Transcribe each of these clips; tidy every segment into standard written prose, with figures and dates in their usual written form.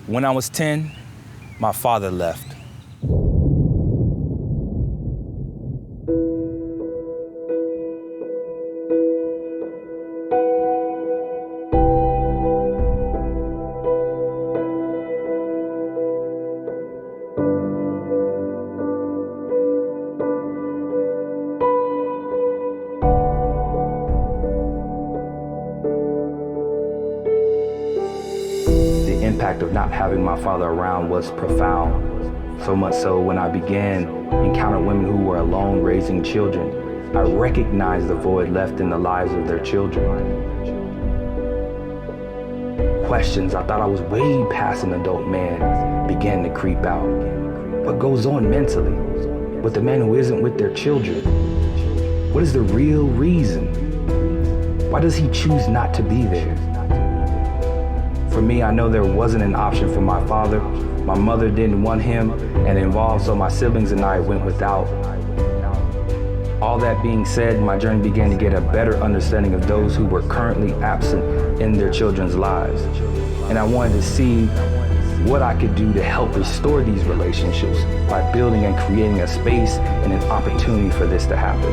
When I was 10, my father left. The impact of not having my father around was profound. So much so when I began encountering women who were alone raising children, I recognized the void left in the lives of their children. Questions I thought I was way past an adult man began to creep out. What goes on mentally with the man who isn't with their children? What is the real reason? Why does he choose not to be there? For me, I know there wasn't an option for my father. My mother didn't want him and involved, so my siblings and I went without. All that being said, my journey began to get a better understanding of those who were currently absent in their children's lives. And I wanted to see what I could do to help restore these relationships by building and creating a space and an opportunity for this to happen.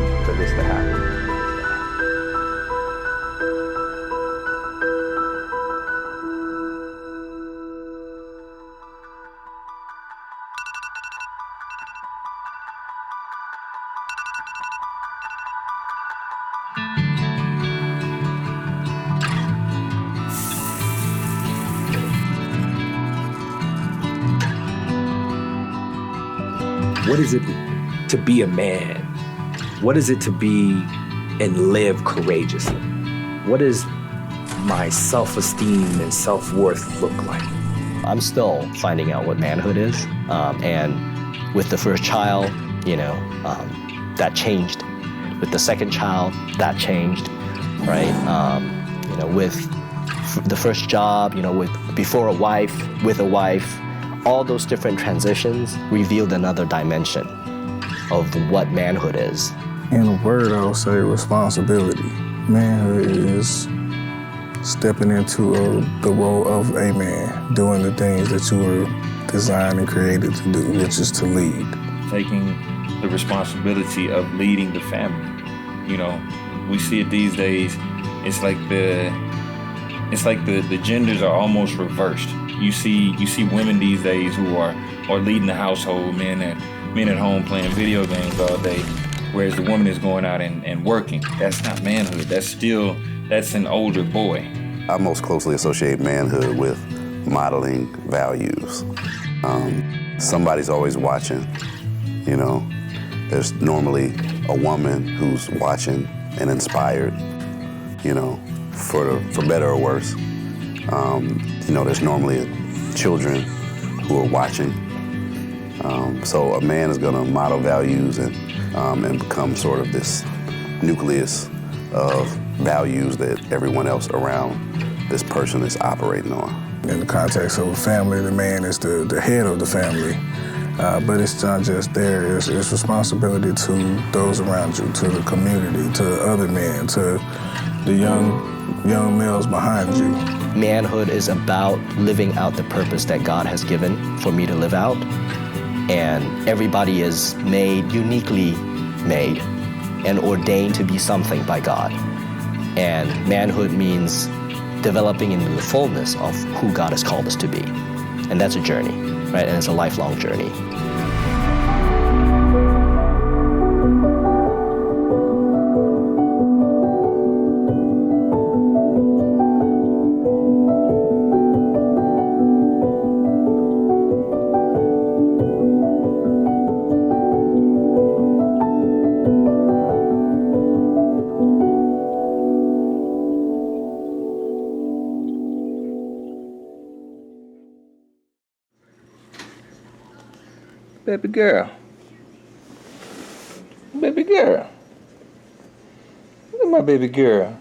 What is it to be a man? What is it to be and live courageously? What does my self-esteem and self-worth look like? I'm still finding out what manhood is. And with the first child, that changed. With the second child, that changed, right? With the first job, before a wife, with a wife, all those different transitions revealed another dimension of what manhood is. In a word, I would say responsibility. Manhood is stepping into the role of a man, doing the things that you were designed and created to do, which is to lead. Taking the responsibility of leading the family. We see it these days. It's like the genders are almost reversed. You see women these days who are leading the household, men at home playing video games all day, whereas the woman is going out and working. That's not manhood. That's an older boy. I most closely associate manhood with modeling values. Somebody's always watching, There's normally a woman who's watching and inspired, for better or worse. There's normally children who are watching. So a man is gonna model values and become sort of this nucleus of values that everyone else around this person is operating on. In the context of a family, the man is the head of the family. But it's not just there, it's responsibility to those around you, to the community, to other men, to the young males behind you. Manhood is about living out the purpose that God has given for me to live out. And everybody is uniquely made and ordained to be something by God. And manhood means developing into the fullness of who God has called us to be. And that's a journey, right? And it's a lifelong journey. Baby girl. Baby girl. Look at my baby girl.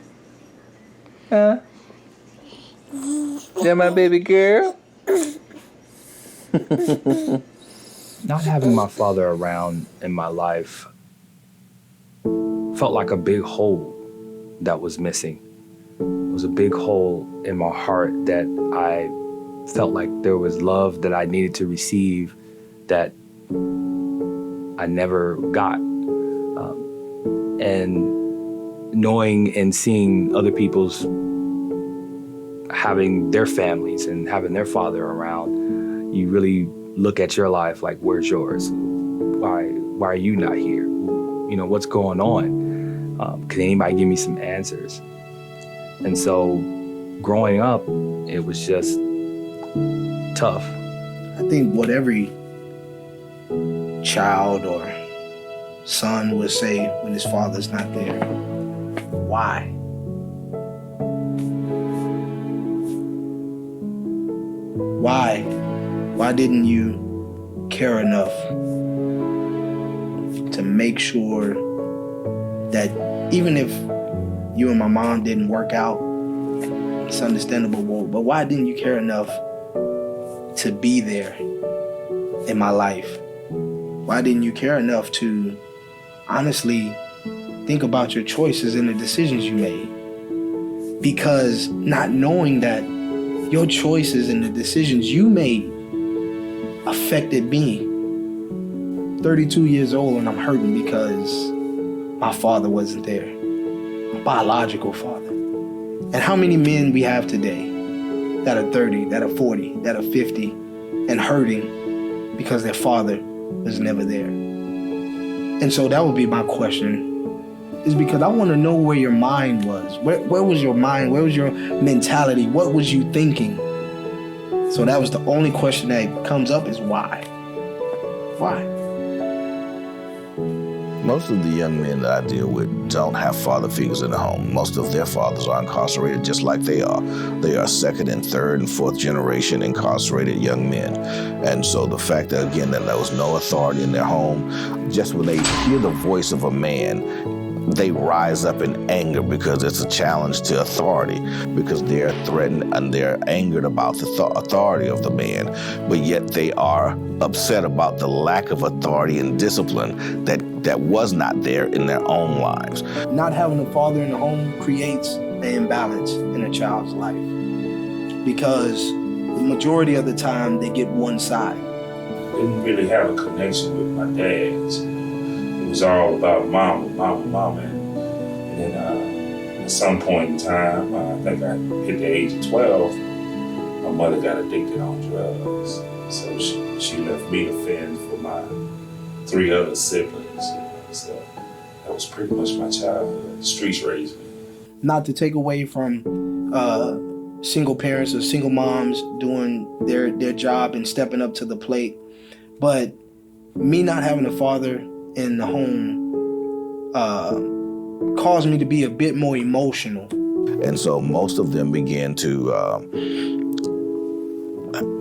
Huh? That my baby girl? Not having my father around in my life felt like a big hole that was missing. It was a big hole in my heart that I felt like there was love that I needed to receive that I never got. And knowing and seeing other people's having their families and having their father around, you really look at your life like, where's yours? Why are you not here? You know, what's going on? Can anybody give me some answers? And so growing up, it was just tough. I think what every child or son would say when his father's not there, why? Why didn't you care enough to make sure that even if you and my mom didn't work out, it's understandable, but why didn't you care enough to be there in my life? Why didn't you care enough to honestly think about your choices and the decisions you made? Because not knowing that your choices and the decisions you made affected me. 32 years old and I'm hurting because my father wasn't there, my biological father. And how many men we have today that are 30, that are 40, that are 50 and hurting because their father was never there. And so that would be my question, is because I want to know where your mind was. Where was your mind? Where was your mentality? What was you thinking? So that was the only question that comes up, is why? Why? Most of the young men that I deal with don't have father figures in the home. Most of their fathers are incarcerated just like they are. They are second and third and fourth generation incarcerated young men. And so the fact that, again, that there was no authority in their home, just when they hear the voice of a man, they rise up in anger because it's a challenge to authority, because they're threatened and they're angered about the authority of the man, but yet they are upset about the lack of authority and discipline that was not there in their own lives. Not having a father in the home creates an imbalance in a child's life, because the majority of the time they get one side. Didn't really have a connection with my dad. It was all about mama. And then at some point in time, I think I hit the age of 12, my mother got addicted on drugs. So she left me to fend for my 3 other siblings. So that was pretty much my childhood. The streets raised me. Not to take away from single parents or single moms doing their job and stepping up to the plate, but me not having a father in the home caused me to be a bit more emotional. And so most of them began to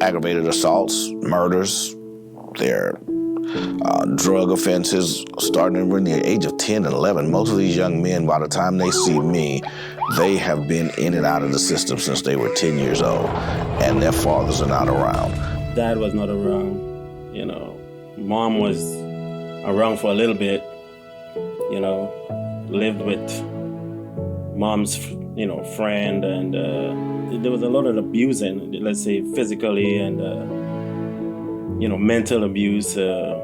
aggravated assaults, murders, their drug offenses, starting around the age of 10 and 11. Most of these young men, by the time they see me, they have been in and out of the system since they were 10 years old, and their fathers are not around. Dad was not around, Mom was around for a little bit, lived with mom's, friend, and there was a lot of abusing, let's say physically and, mental abuse. There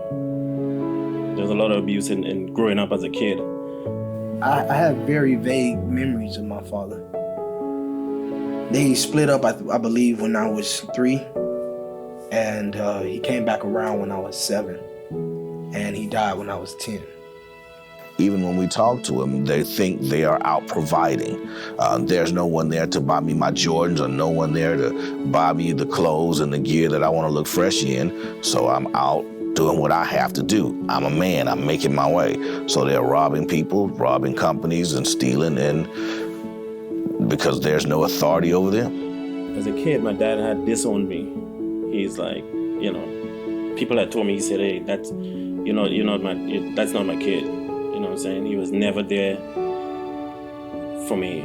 was a lot of abuse in growing up as a kid. I have very vague memories of my father. They split up, I believe, when I was 3, and he came back around when I was 7, and he died when I was 10. Even when we talk to them, they think they are out providing. There's no one there to buy me my Jordans, or no one there to buy me the clothes and the gear that I want to look fresh in, so I'm out doing what I have to do. I'm a man, I'm making my way. So they're robbing people, robbing companies, and stealing, and because there's no authority over them. As a kid, my dad had disowned me. He's like, people had told me, he said, hey, that's not my kid. You know what I'm saying? He was never there for me.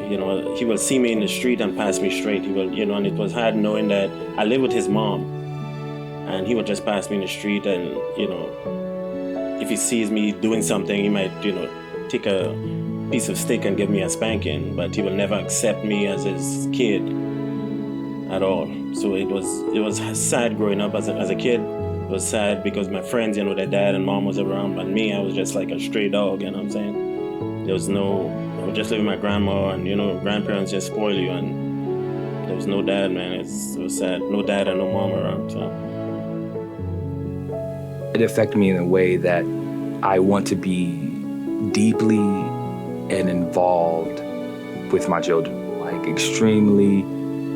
He will see me in the street and pass me straight. He will, and it was hard knowing that I live with his mom. And he would just pass me in the street, and, if he sees me doing something, he might, take a piece of stick and give me a spanking, but he will never accept me as his kid. at all. So it was sad growing up as a kid. It was sad because my friends, their dad and mom was around, but me, I was just like a stray dog, you know what I'm saying? I was just living with my grandma, and grandparents just spoil you, and there was no dad, man. It was sad. No dad and no mom around, so. It affected me in a way that I want to be deeply and involved with my children, like extremely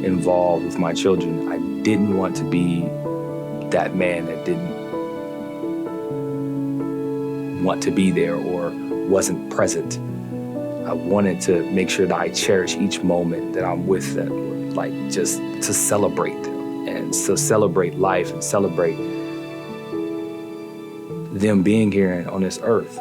involved with my children. I didn't want to be that man that didn't want to be there or wasn't present. I wanted to make sure that I cherish each moment that I'm with them, like just to celebrate them and to celebrate life and celebrate them being here on this earth.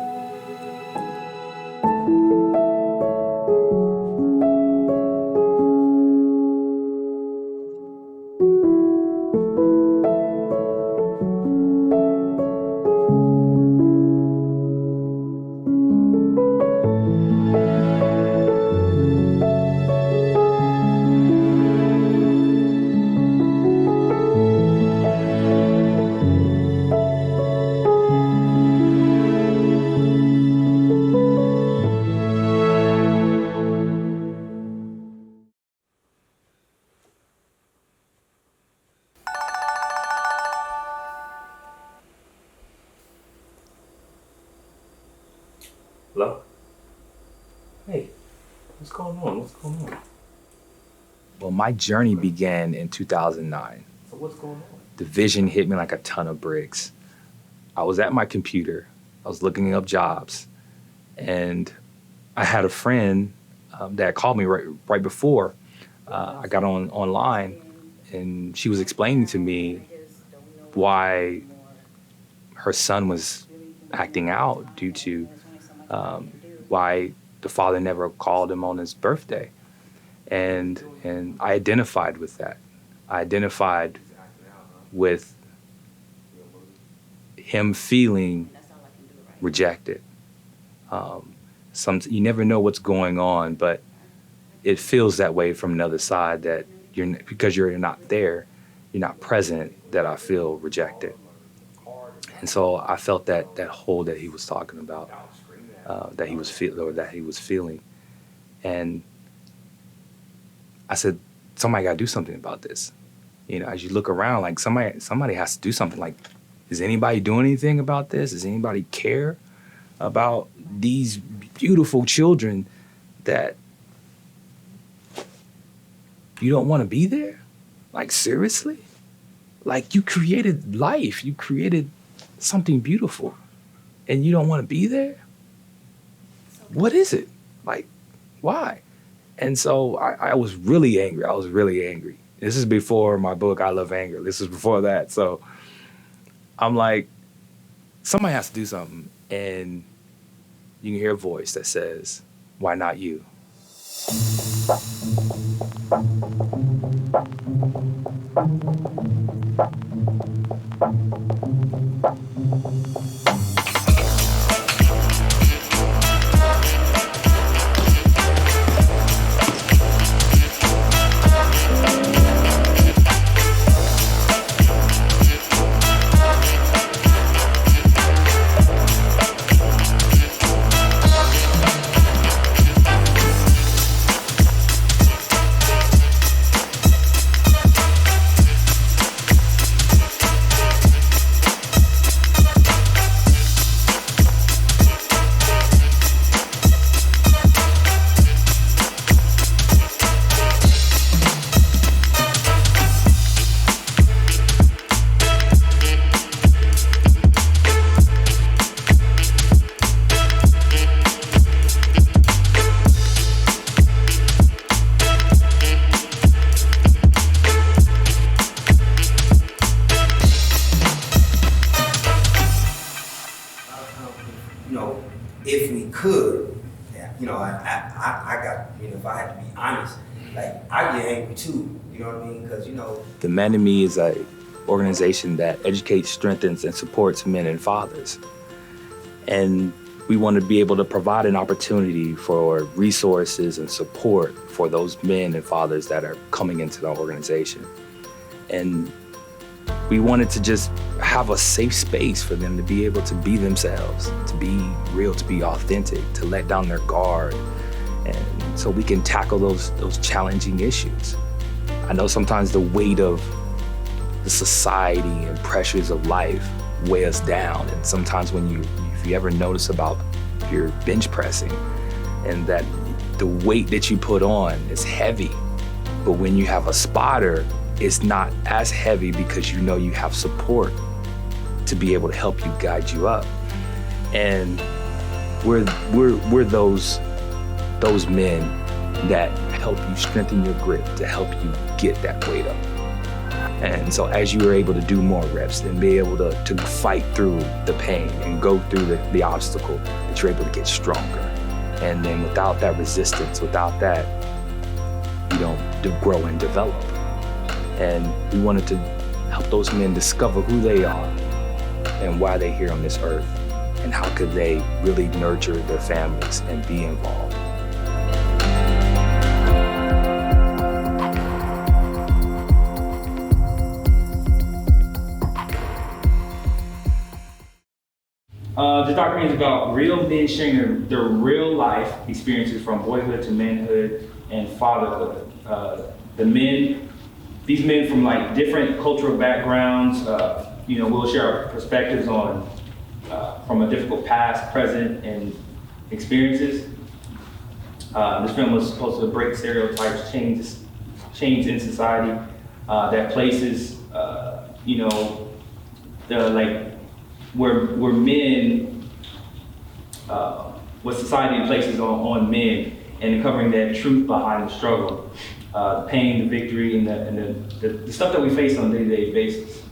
Hello? Hey, what's going on? Well, my journey began in 2009. So what's going on? The vision hit me like a ton of bricks. I was at my computer. I was looking up jobs. And I had a friend that called me right before I got online. And she was explaining to me why her son was acting out due to why the father never called him on his birthday. And I identified with that. I identified with him feeling rejected. You never know what's going on, but it feels that way from another side, that because you're not there, you're not present, that I feel rejected. And so I felt that hole that he was talking about, that he was feeling. And I said, somebody got to do something about this. As you look around, like somebody has to do something. Like, is anybody doing anything about this? Does anybody care about these beautiful children that you don't want to be there? Like, seriously? Like, you created life. You created something beautiful, and you don't want to be there? What is it? Like, why? And so I was really angry. This is before my book, I Love Anger. This is before that. So I'm like, somebody has to do something. And you can hear a voice that says, why not you? If we could, I got, if I had to be honest, like, I get angry too, you know what I mean? Because, The Man in Me is an organization that educates, strengthens, and supports men and fathers. And we want to be able to provide an opportunity for resources and support for those men and fathers that are coming into the organization. And we wanted to just have a safe space for them to be able to be themselves, to be real, to be authentic, to let down their guard. And so we can tackle those challenging issues. I know sometimes the weight of the society and pressures of life weigh us down. And sometimes if you ever notice about your bench pressing and that the weight that you put on is heavy, but when you have a spotter, it's not as heavy because you know you have support to be able to help you, guide you up. And we're those men that help you strengthen your grip to help you get that weight up. And so as you are able to do more reps and be able to fight through the pain and go through the obstacle, that you're able to get stronger. And then without that resistance, without that, you don't grow and develop. And we wanted to help those men discover who they are and why they're here on this earth and how could they really nurture their families and be involved. The documentary is about real men sharing their real life experiences from boyhood to manhood and fatherhood. These men from like different cultural backgrounds, we'll share our perspectives on from a difficult past, present, and experiences. This film was supposed to break stereotypes, change in society that places, where men, what society places on men, and covering that truth behind the struggle, the pain, the victory, and the stuff that we face on a day-to-day basis,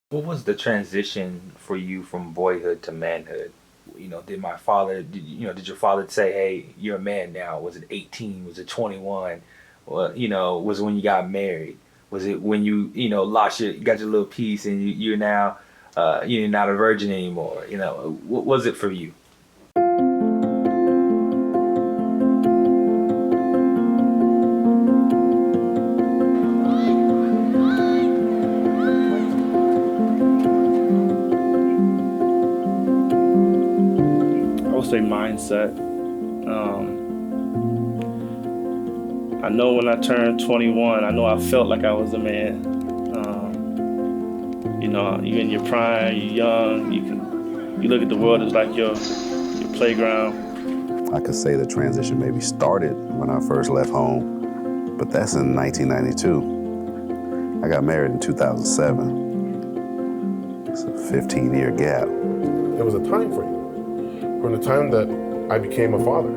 What was the transition for you from boyhood to manhood? Did your father say, hey, you're a man now? Was it 18? Was it 21? Well, was it when you got married? Was it when you got your little piece and you're now, you're not a virgin anymore? What was it for you? Say mindset. I know when I turned 21, I know I felt like I was a man. You're in your prime, you're young, you look at the world as like your playground. I could say the transition maybe started when I first left home, but that's in 1992. I got married in 2007. It's a 15-year gap. There was a time frame. From the time that I became a father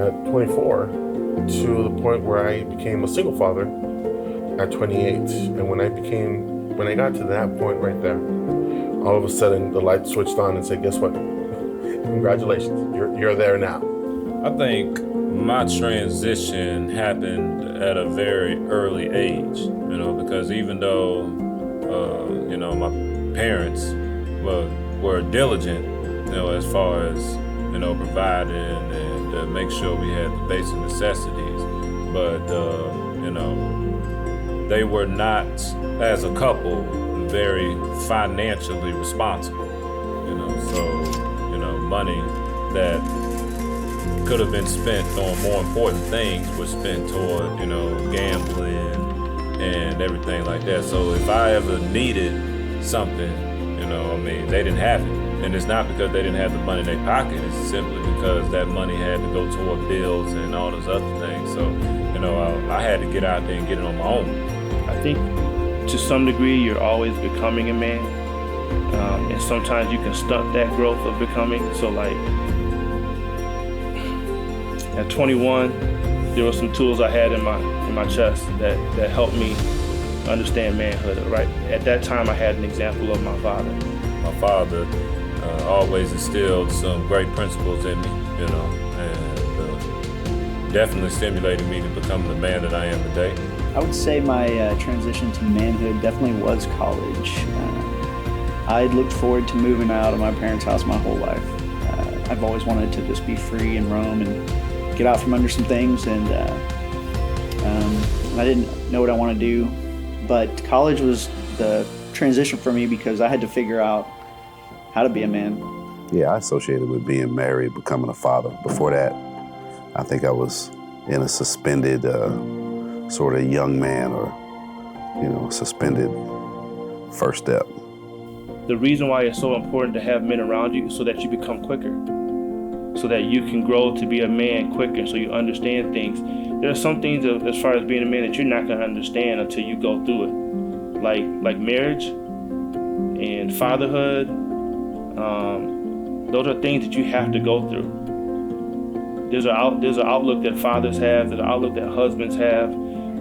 at 24 to the point where I became a single father at 28. And when I got to that point right there, all of a sudden the light switched on and said, guess what? Congratulations, you're there now. I think my transition happened at a very early age, because even though, my parents were diligent, as far as, providing and make sure we had the basic necessities. But, they were not, as a couple, very financially responsible. Money that could have been spent on more important things was spent toward, gambling and everything like that. So if I ever needed something, they didn't have it. And it's not because they didn't have the money in their pocket, it's simply because that money had to go toward bills and all those other things. So, I had to get out there and get it on my own. I think to some degree you're always becoming a man. And sometimes you can stunt that growth of becoming. So like at 21, there were some tools I had in my chest that helped me understand manhood. Right at that time, I had an example of my father. My father always instilled some great principles in me, and definitely stimulated me to become the man that I am today. I would say my transition to manhood definitely was college. I looked forward to moving out of my parents' house my whole life. I've always wanted to just be free and roam and get out from under some things, and I didn't know what I wanted to do, but college was the transition for me because I had to figure out how to be a man. Yeah, I associated with being married, becoming a father. Before that, I think I was in a suspended sort of young man or, suspended first step. The reason why it's so important to have men around you is so that you become quicker, so that you can grow to be a man quicker, so you understand things. There are some things as far as being a man that you're not going to understand until you go through it, like marriage and fatherhood. Those are things that you have to go through. There's an outlook that fathers have, there's an outlook that husbands have,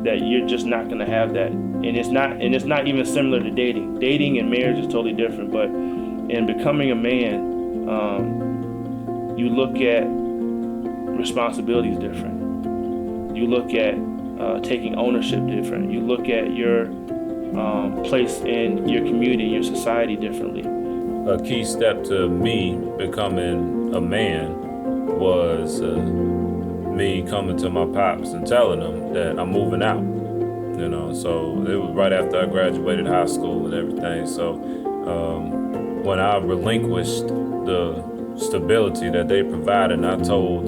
that you're just not going to have that. And it's not even similar to dating. Dating and marriage is totally different, but in becoming a man, you look at responsibilities different. You look at taking ownership different. You look at your place in your community, your society differently. A key step to me becoming a man was me coming to my pops and telling them that I'm moving out. So it was right after I graduated high school and everything. So when I relinquished the stability that they provided, and I told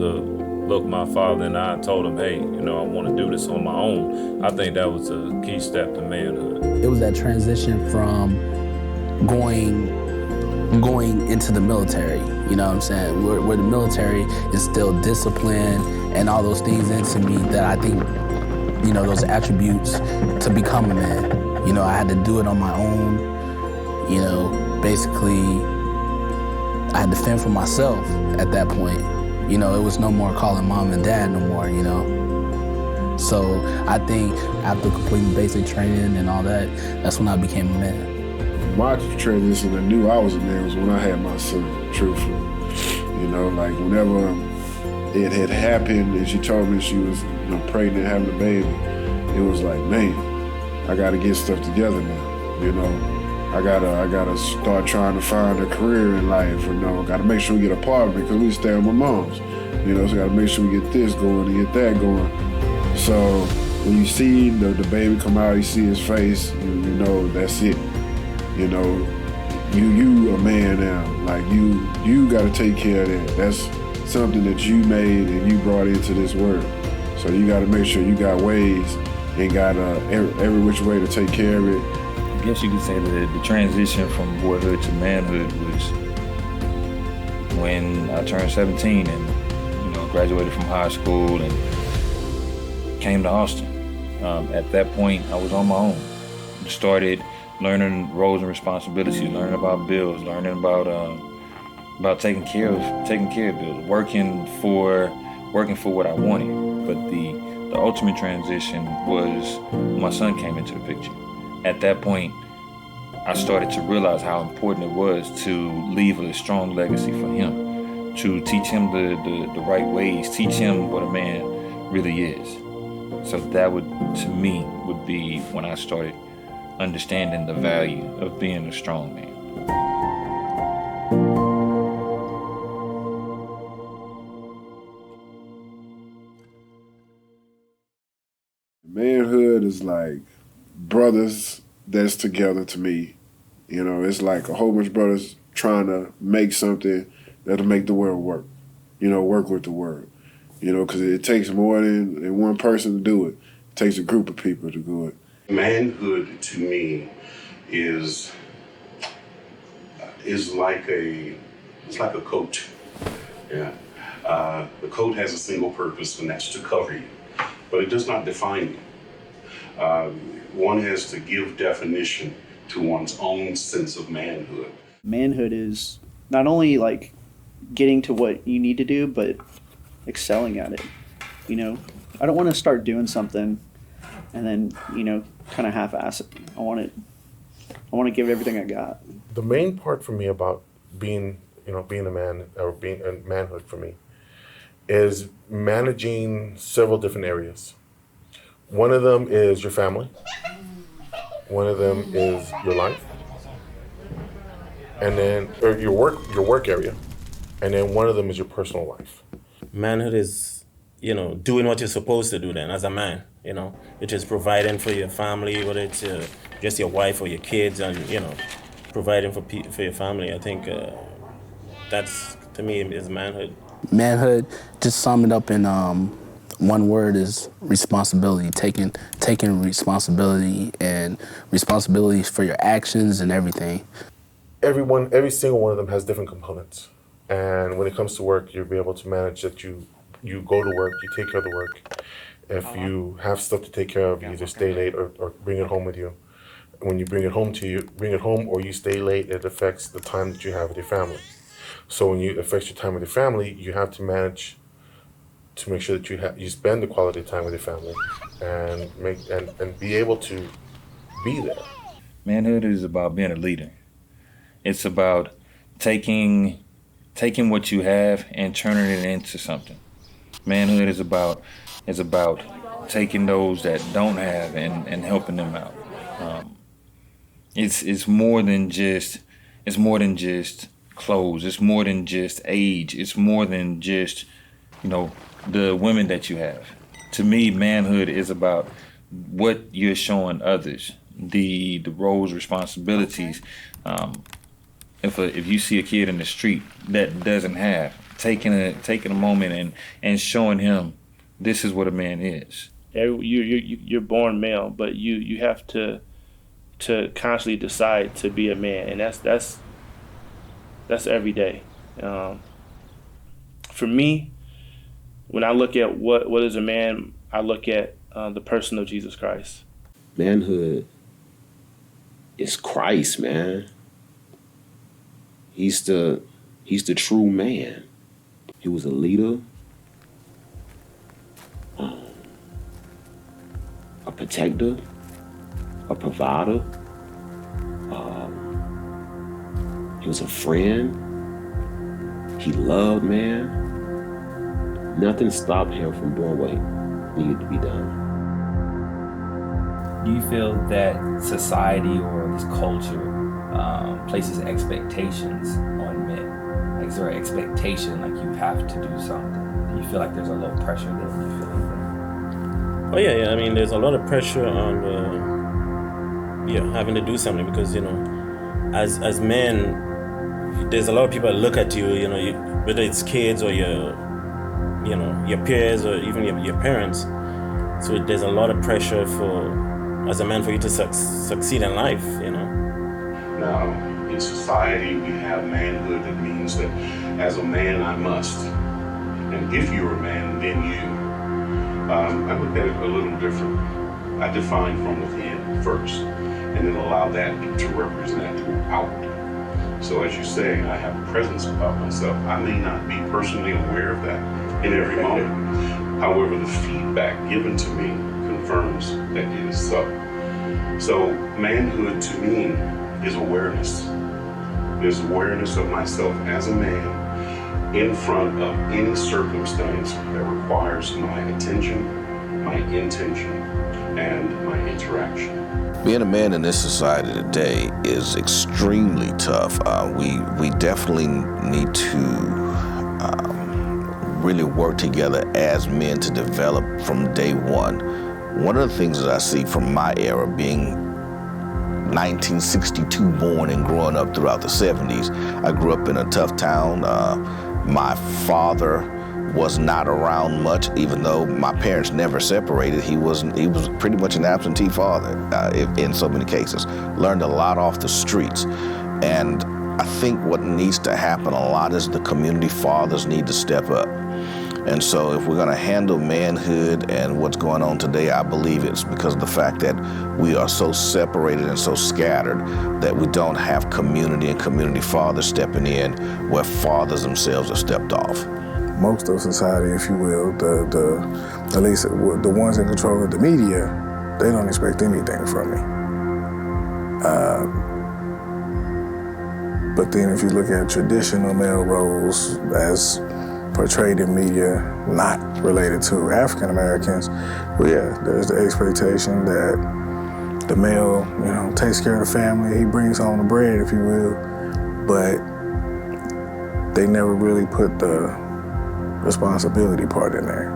my father and I told him, hey, I want to do this on my own. I think that was a key step to manhood. It was that transition from going into the military, you know what I'm saying? Where the military instilled discipline and all those things into me that I think, those attributes to become a man. I had to do it on my own. Basically, I had to fend for myself at that point. It was no more calling mom and dad no more, So I think after completing basic training and all that, that's when I became a man. My transition, I knew I was a man, was when I had my son, truthfully. Whenever it had happened and she told me she was pregnant, having a baby, it was like, man, I gotta get stuff together now, I gotta start trying to find a career in life, gotta make sure we get an apartment because we stay at my mom's, so gotta make sure we get this going and get that going. So when you see the baby come out, you see his face, that's it. You a man now, you gotta take care of that. That's something that you made and you brought into this world. So you gotta make sure you got ways and got every which way to take care of it. I guess you could say that the transition from boyhood to manhood was when I turned 17 and graduated from high school and came to Austin. At that point, I was on my own. Started learning roles and responsibilities, learning about bills, learning about taking care of bills, working for what I wanted. But the ultimate transition was when my son came into the picture. At that point, I started to realize how important it was to leave a strong legacy for him, to teach him the right ways, teach him what a man really is. So that to me, would be when I started understanding the value of being a strong man. Manhood is like brothers that's together to me. It's like a whole bunch of brothers trying to make something that'll make the world work. Work with the world. Because it takes more than one person to do it. It takes a group of people to do it. Manhood to me is like a coat. Yeah. The coat has a single purpose, and that's to cover you, but it does not define you. One has to give definition to one's own sense of manhood. Manhood is not only like getting to what you need to do, but excelling at it. I don't want to start doing something and then, kind of half-ass it. I want to give it everything I got. The main part for me about being a man, or being a manhood for me, is managing several different areas. One of them is your family. One of them is your life. and then or your work area, and then one of them is your personal life. Manhood is, doing what you're supposed to do then as a man, which is providing for your family, whether it's just your wife or your kids, and, providing for your family. I think that's, to me, is manhood. Manhood, just sum it up in one word, is responsibility. Taking responsibility and responsibilities for your actions and everything. Every single one of them has different components. And when it comes to work, you'll be able to manage that you go to work, you take care of the work. If you have stuff to take care of, you either stay late or bring it home with you. When you bring it home or you stay late, it affects the time that you have with your family. So when it affects your time with your family, you have to manage to make sure that you spend the quality time with your family and be able to be there. Manhood is about being a leader. It's about taking what you have and turning it into something. Manhood is about taking those that don't have and helping them out. It's more than just clothes. It's more than just age. It's more than just the women that you have. To me, manhood is about what you're showing others, the roles, responsibilities. If you see a kid in the street that doesn't have, taking a moment and showing him this is what a man is. You're born male, but you have to constantly decide to be a man, and that's every day. For me, when I look at what is a man, I look at the person of Jesus Christ. Manhood is Christ, man. He's the true man. He was a leader, a protector, a provider. He was a friend. He loved man. Nothing stopped him from doing what needed to be done. Do you feel that society or this culture places expectations on men? Like, is there an expectation like you have to do something? Do you feel like there's a little pressure there? Do you feel like that? Oh yeah. I mean, there's a lot of pressure on having to do something because as men, there's a lot of people that look at you. Whether it's kids or your peers or even your parents. So there's a lot of pressure as a man for you to succeed in life. Now, in society, we have manhood that means that as a man, I must. And if you're a man, then you. I look at it a little different. I define from within first, and then allow that to represent outward. So as you say, I have a presence about myself. I may not be personally aware of that in every moment. However, the feedback given to me confirms that it is so. So manhood to me is awareness. There's awareness of myself as a man in front of any circumstance that requires my attention, my intention, and my interaction. Being a man in this society today is extremely tough. We definitely need to really work together as men to develop from day one. One of the things that I see from my era, being 1962 born and growing up throughout the 70s, I grew up in a tough town. My father was not around much, even though my parents never separated. He was pretty much an absentee father in so many cases. Learned a lot off the streets. And I think what needs to happen a lot is the community fathers need to step up. And so if we're gonna handle manhood and what's going on today, I believe it's because of the fact that we are so separated and so scattered that we don't have community and community fathers stepping in where fathers themselves have stepped off. Most of society, if you will, at least the ones in control of the media, they don't expect anything from me. But then if you look at traditional male roles as portrayed in media, not related to African Americans, well, yeah, there's the expectation that the male, takes care of the family, he brings home the bread, if you will. but they never really put the responsibility part in there.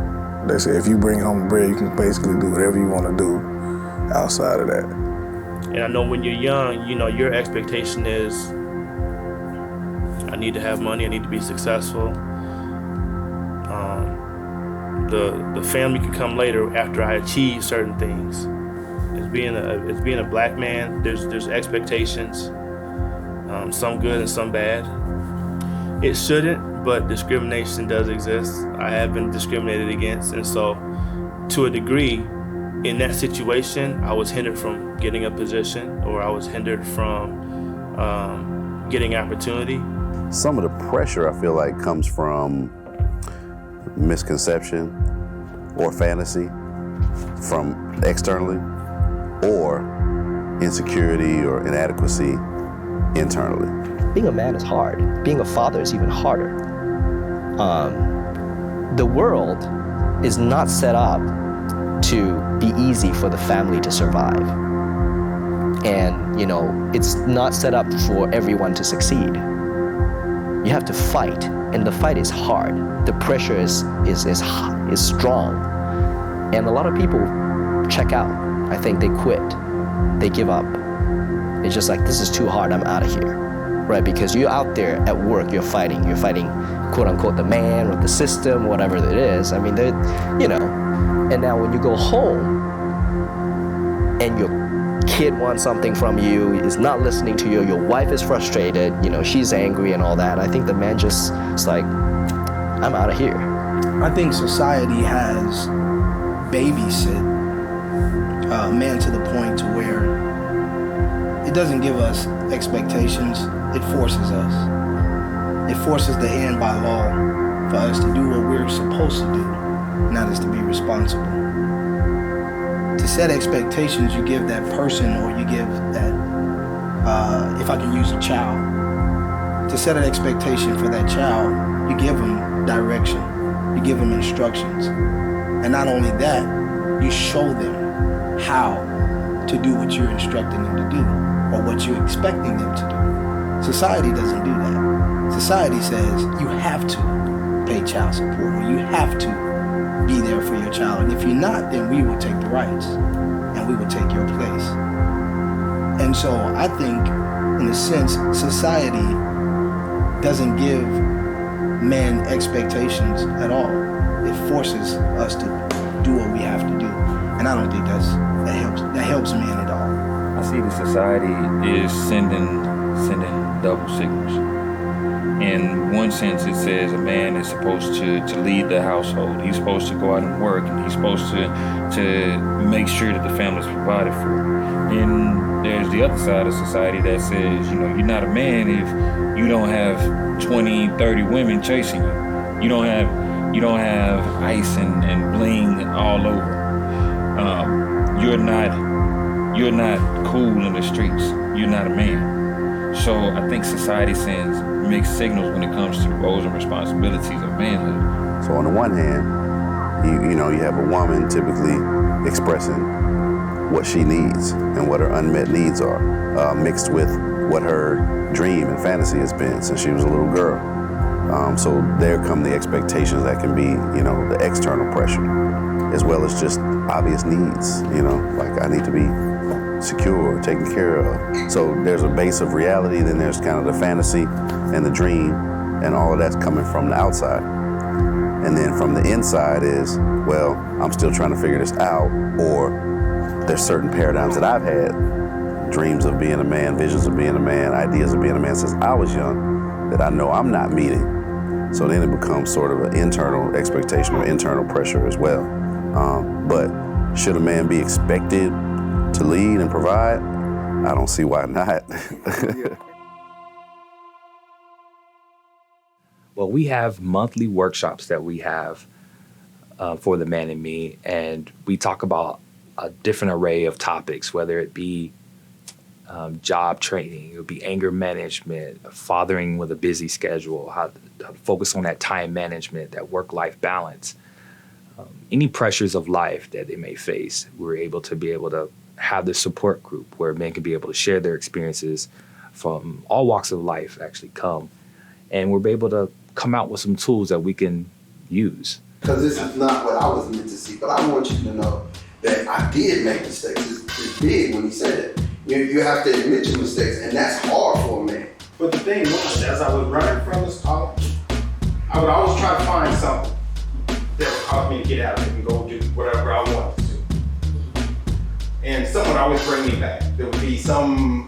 They say if you bring home bread, you can basically do whatever you want to do outside of that. And I know when you're young, you know, your expectation is, I need to have money, I need to be successful. The family can come later after I achieve certain things. As being a black man, there's expectations, some good and some bad. It shouldn't, but discrimination does exist. I have been discriminated against, and so to a degree, in that situation, I was hindered from getting a position, or I was hindered from getting opportunity. Some of the pressure I feel like comes from misconception or fantasy from externally, or insecurity or inadequacy internally. Being a man is hard. Being a father is even harder. The world is not set up to be easy for the family to survive. And, you know, it's not set up for everyone to succeed. You have to fight, and the fight is hard. The pressure is strong. And a lot of people check out. I think they quit. They give up. It's just like, this is too hard, I'm out of here. Right? Because you're out there at work, you're fighting, quote unquote, the man or the system, whatever it is. I mean, you know, and now when you go home and your kid wants something from you, is not listening to you, your wife is frustrated, you know, she's angry and all that, I think the man just is like, I'm out of here. I think society has babysit men to the point to where it doesn't give us expectations, it forces us. It forces the hand by law for us to do what we're supposed to do, and that is to be responsible. To set expectations, you give that person, or you give that, if I can use a child, to set an expectation for that child, you give them direction, you give them instructions. And not only that, you show them how to do what you're instructing them to do, or what you're expecting them to do. Society doesn't do that. Society says you have to pay child support, or you have to be there for your child. And if you're not, then we will take the rights and we will take your place. And so I think, in a sense, society doesn't give men expectations at all. It forces us to do what we have to do. And I don't think that helps men at all. I see the society is sending double signals. In one sense, it says a man is supposed to lead the household. He's supposed to go out and work, and he's supposed to make sure that the family's provided for. And there's the other side of society that says, you know, you're not a man if you don't have 20, 30 women chasing you. You don't have ice and bling all over. You're not cool in the streets. You're not a man. So I think society sends mixed signals when it comes to the roles and responsibilities of manhood. So on the one hand, you have a woman typically expressing what she needs and what her unmet needs are, mixed with what her dream and fantasy has been since she was a little girl. So there come the expectations that can be, the external pressure, as well as just obvious needs, like I need to be secure, taken care of. So there's a base of reality, then there's kind of the fantasy and the dream, and all of that's coming from the outside. And then from the inside is, well, I'm still trying to figure this out, or there's certain paradigms that I've had, dreams of being a man, visions of being a man, ideas of being a man since I was young, that I know I'm not meeting. So then it becomes sort of an internal expectation or internal pressure as well. But should a man be expected to lead and provide? I don't see why not. Well, we have monthly workshops that we have for the man in me, and we talk about a different array of topics, whether it be job training, it would be anger management, fathering with a busy schedule, how to focus on that time management, that work-life balance, any pressures of life that they may face. We're able to have this support group where men can be able to share their experiences from all walks of life actually come. And we're able to come out with some tools that we can use. Because this is not what I was meant to see, but I want you to know that I did make mistakes. It's big when he said it. You have to admit your mistakes, and that's hard for a man. But the thing was, as I was running from this college, I would always try to find something that would cause me to get out of it and go do whatever I wanted to. And someone would always bring me back. There would be some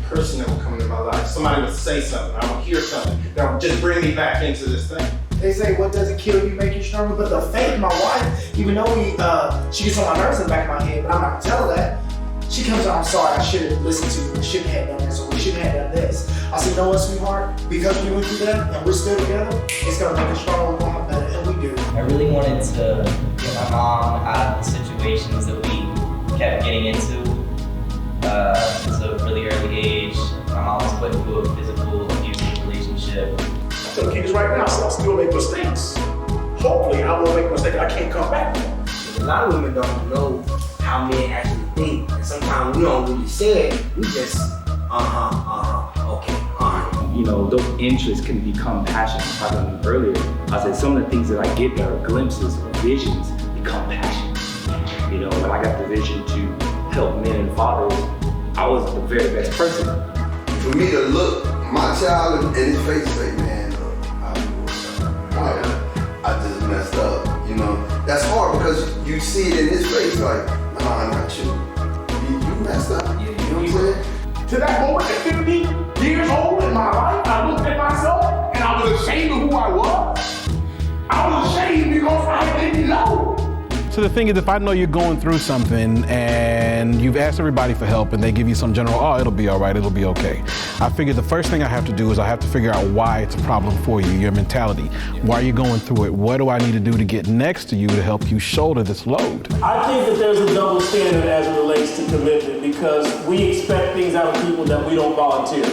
person that would come into my life. Somebody would say something, I would hear something that would just bring me back into this thing. They say, what doesn't kill you make you stronger? But the faith, my wife, even though she gets on my nerves in the back of my head, but I'm not gonna tell her that. She comes out, I'm sorry, I should have listened to you, we shouldn't have done this, or we shouldn't have done this. I said, you know what, sweetheart? Because we went through that and we're still together, it's gonna make us stronger, we're gonna have better, and we do. I really wanted to get my mom out of the situations that we kept getting into. At a really early age, my mom was put into a physical abusive relationship. So the kids right now, so I'll still make mistakes. Hopefully I won't make a mistake, I can't come back. A lot of women don't know how men actually think. And sometimes we don't really say it, we just, okay, You know, those interests can become passion. I talked about earlier. I said some of the things that I get that are glimpses or visions become passion. You know, when I got the vision to help men and fathers, I was the very best person. For me to look my child in his face and say, man, look, I just messed up, you know. That's hard because you see it in his face like, nah, not you. You messed up, you know what I'm saying? To that moment at 50 years old in my life, I looked at myself and I was ashamed of who I was. I was ashamed because I didn't know. So the thing is, if I know you're going through something and you've asked everybody for help and they give you some general, oh, it'll be all right, it'll be okay. I figured the first thing I have to do is I have to figure out why it's a problem for you, your mentality. Why are you going through it? What do I need to do to get next to you to help you shoulder this load? I think that there's a double standard as it relates to commitment because we expect things out of people that we don't volunteer.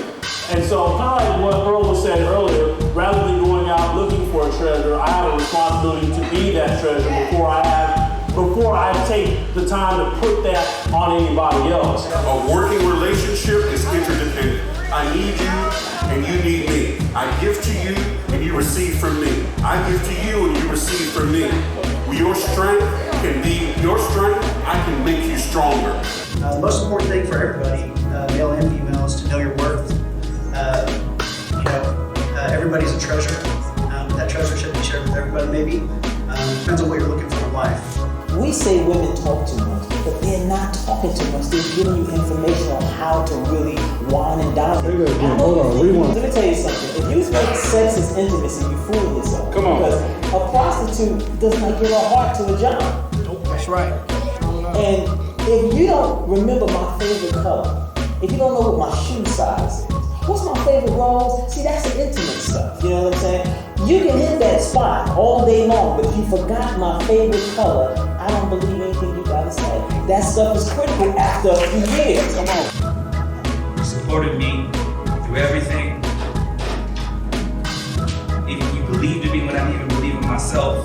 And so kind of like what Earl was saying earlier, rather than going out looking for a treasure, I have a responsibility to be that treasure before I take the time to put that on anybody else. A working relationship is interdependent. I need you and you need me. I give to you and you receive from me. I give to you and you receive from me. Your strength can be your strength. I can make you stronger. The most important thing for everybody, male and female, is to know your worth. Everybody's a treasure. That treasure should be shared with everybody, maybe. Depends on what you're looking for in life. We say women talk too much, but they're not talking too much. They're giving you information on how to really wine and dine. Let me tell you something. If you think sex is intimacy, you're fooling yourself. Come on. Because a prostitute does not give her heart to a job. That's right. And if you don't remember my favorite color, if you don't know what my shoe size is, what's my favorite rose? See, that's the intimate stuff. You know what I'm saying? You can hit that spot all day long, but if you forgot my favorite color, I don't believe anything you gotta say. That stuff is critical after a few years. Come on. You supported me through everything. Even you believed in me when I didn't even believe in myself.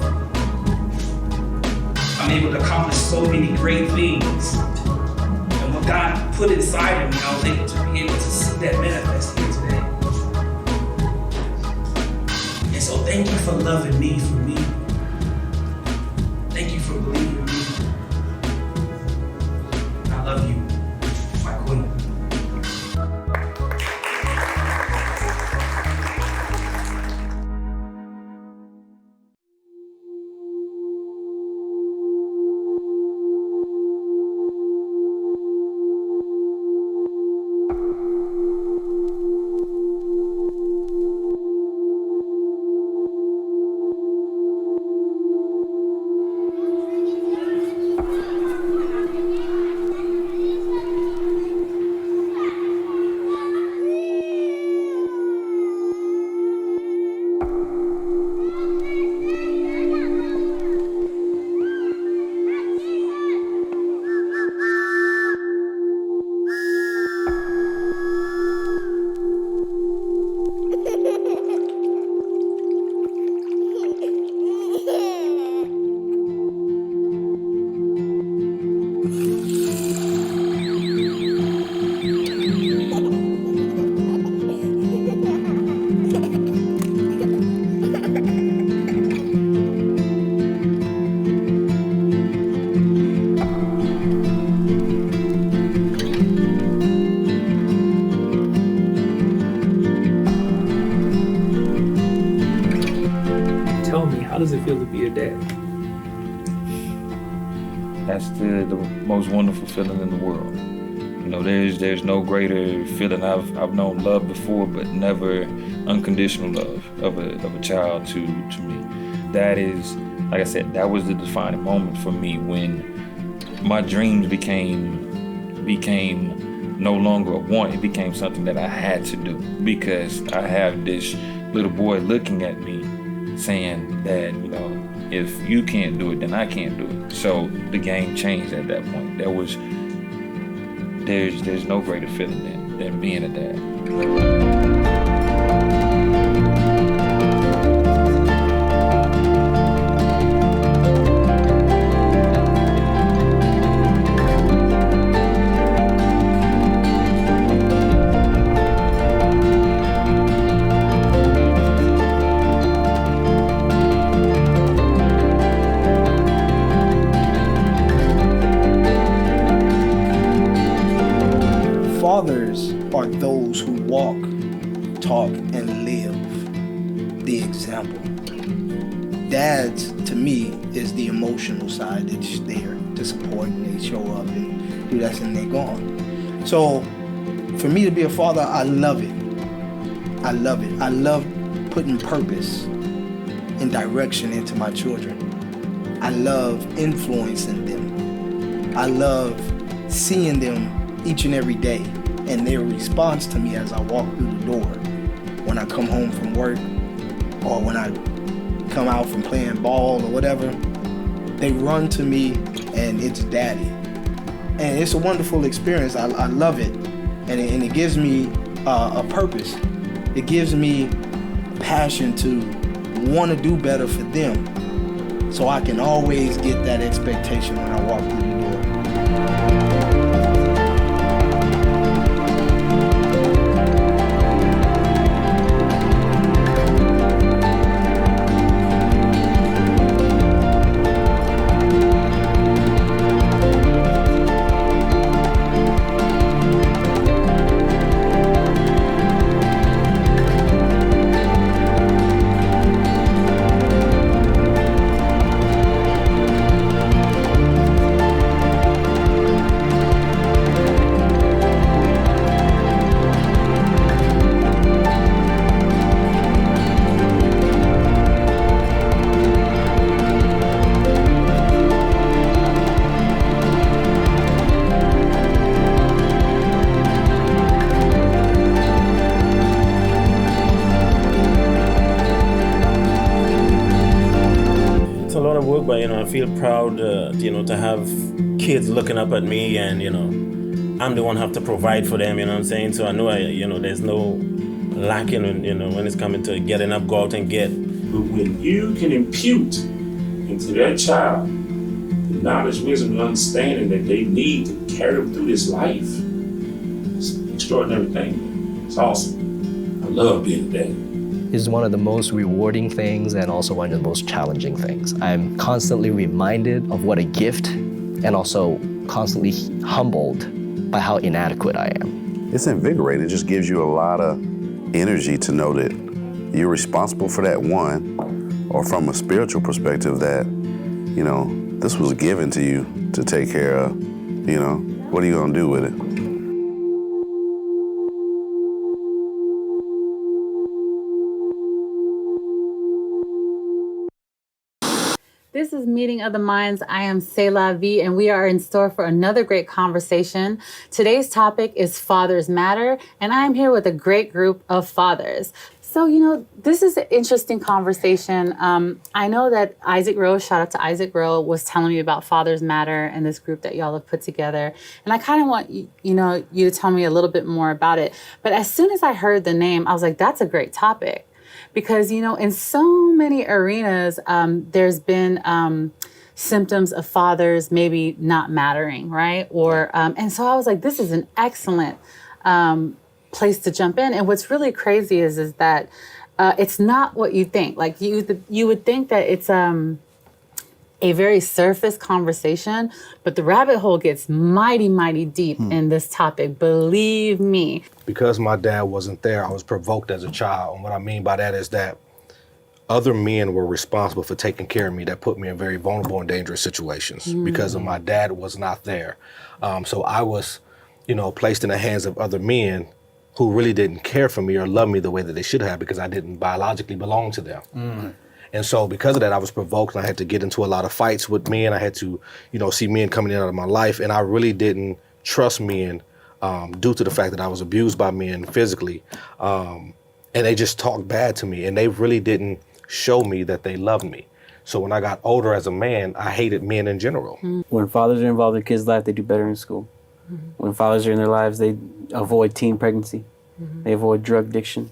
I'm able to accomplish so many great things. And what God put inside of me, I was able to be able to see that manifest here today. And so thank you for loving me for me. Thank you for believing in me. I love you, my queen. does it feel to be a dad? That's the most wonderful feeling in the world. You know, there's no greater feeling. I've known love before, but never unconditional love of a child to me. That is, like I said, that was the defining moment for me when my dreams became no longer a want. It became something that I had to do because I have this little boy looking at me saying that, you know, if you can't do it, then I can't do it. So the game changed at that point. There's no greater feeling than being a dad. Fathers are those who walk, talk, and live the example. Dads, to me, is the emotional side that's there to support, and they show up and do that and they're gone. So for me to be a father, I love it. I love it. I love putting purpose and direction into my children. I love influencing them. I love seeing them each and every day and their response to me as I walk through the door. When I come home from work or when I come out from playing ball or whatever, they run to me and it's daddy. And it's a wonderful experience. I love it. And it gives me a purpose. It gives me passion to want to do better for them so I can always get that expectation when I walk through the door. But I feel proud, to have kids looking up at me, and I'm the one who have to provide for them. You know what I'm saying? So I know there's no lacking, when it's coming to getting up, go out and get. But when you can impute into that child the knowledge, wisdom, and understanding that they need to carry them through this life, it's an extraordinary thing. It's awesome. I love being a dad. Is one of the most rewarding things and also one of the most challenging things. I'm constantly reminded of what a gift and also constantly humbled by how inadequate I am. It's invigorating. It just gives you a lot of energy to know that you're responsible for that one, or from a spiritual perspective that, this was given to you to take care of. What are you gonna do with it? This is Meeting of the Minds. I am Selah V, and we are in store for another great conversation. Today's topic is Fathers Matter, and I am here with a great group of fathers. So, this is an interesting conversation. I know that Isaac Rose, shout out to Isaac Rose, was telling me about Fathers Matter and this group that y'all have put together. And I kind of want you to tell me a little bit more about it. But as soon as I heard the name, I was like, that's a great topic. Because, in so many arenas, there's been symptoms of fathers maybe not mattering, right? Or and so I was like, this is an excellent place to jump in. And what's really crazy is that it's not what you think. Like you would think that it's a very surface conversation, but the rabbit hole gets mighty, mighty deep in this topic. Believe me. Because my dad wasn't there, I was provoked as a child. And what I mean by that is that other men were responsible for taking care of me that put me in very vulnerable and dangerous situations because of my dad was not there. So I was, placed in the hands of other men who really didn't care for me or love me the way that they should have because I didn't biologically belong to them. And so because of that, I was provoked and I had to get into a lot of fights with men. I had to, see men coming in and out of my life. And I really didn't trust men due to the fact that I was abused by men physically. And they just talked bad to me and they really didn't show me that they loved me. So when I got older as a man, I hated men in general. When fathers are involved in kids' life, they do better in school. When fathers are in their lives, they avoid teen pregnancy. They avoid drug addiction.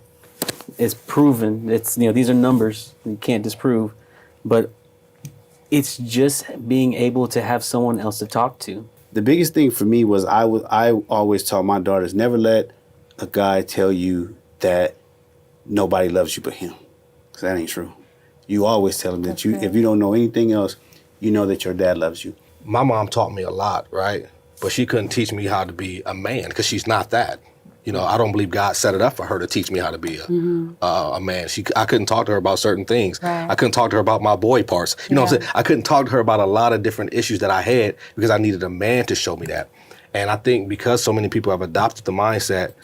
It's proven. It's these are numbers you can't disprove, but it's just being able to have someone else to talk to. The biggest thing for me was I always taught my daughters, never let a guy tell you that nobody loves you but him, because that ain't true. You always tell them that if you don't know anything else, you know that your dad loves you. My mom taught me a lot, right? But she couldn't teach me how to be a man because she's not that. I don't believe God set it up for her to teach me how to be a man. I couldn't talk to her about certain things. Right. I couldn't talk to her about my boy parts. You know what I'm saying? I couldn't talk to her about a lot of different issues that I had because I needed a man to show me that. And I think because so many people have adopted the mindset,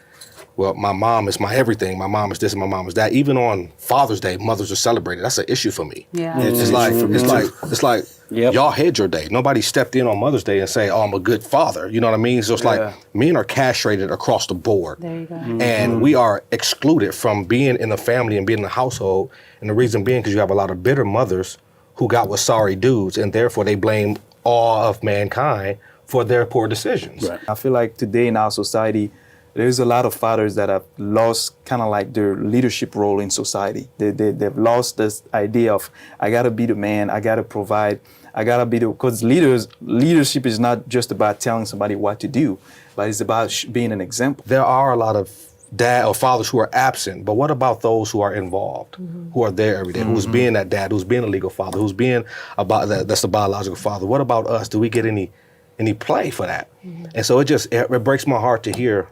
well, my mom is my everything. My mom is this and my mom is that. Even on Father's Day, mothers are celebrated. That's an issue for me. Yeah. It's like y'all had your day. Nobody stepped in on Mother's Day and say, "Oh, I'm a good father." You know what I mean? So it's like men are castrated across the board. There you go. And we are excluded from being in the family and being in the household. And the reason being because you have a lot of bitter mothers who got with sorry dudes, and therefore they blame all of mankind for their poor decisions. I feel like today in our society, there's a lot of fathers that have lost kind of like their leadership role in society. They've lost this idea of, I gotta be the man, I gotta provide, I gotta be because leadership is not just about telling somebody what to do, but it's about being an example. There are a lot of dad or fathers who are absent, but what about those who are involved, who are there every day, who's being that dad, who's being a legal father, who's being that's the biological father? What about us? Do we get any play for that? And so it breaks my heart to hear,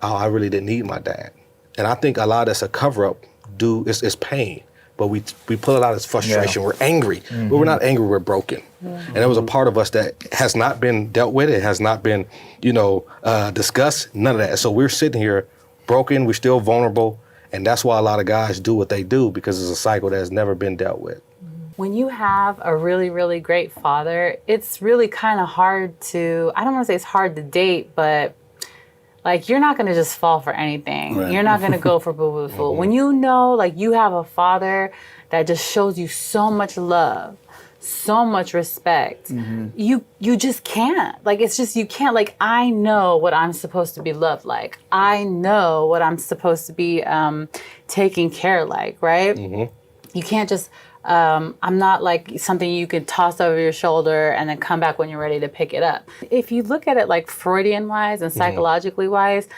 oh, I really didn't need my dad. And I think a lot of that's a cover-up it's pain. But we pull it out as frustration. We're angry. But we're not angry, we're broken. And there was a part of us that has not been dealt with. It has not been, discussed, none of that. So we're sitting here broken, we're still vulnerable. And that's why a lot of guys do what they do, because it's a cycle that has never been dealt with. When you have a really, really great father, it's really kind of hard to, I don't want to say it's hard to date, but like, you're not going to just fall for anything. Right. You're not going to go for boo-boo-foo. When you know, like, you have a father that just shows you so much love, so much respect, you just can't. Like, it's just, you can't. Like, I know what I'm supposed to be loved like. I know what I'm supposed to be taken care like, right? You can't just... I'm not like something you could toss over your shoulder and then come back when you're ready to pick it up. If you look at it like Freudian wise and psychologically wise,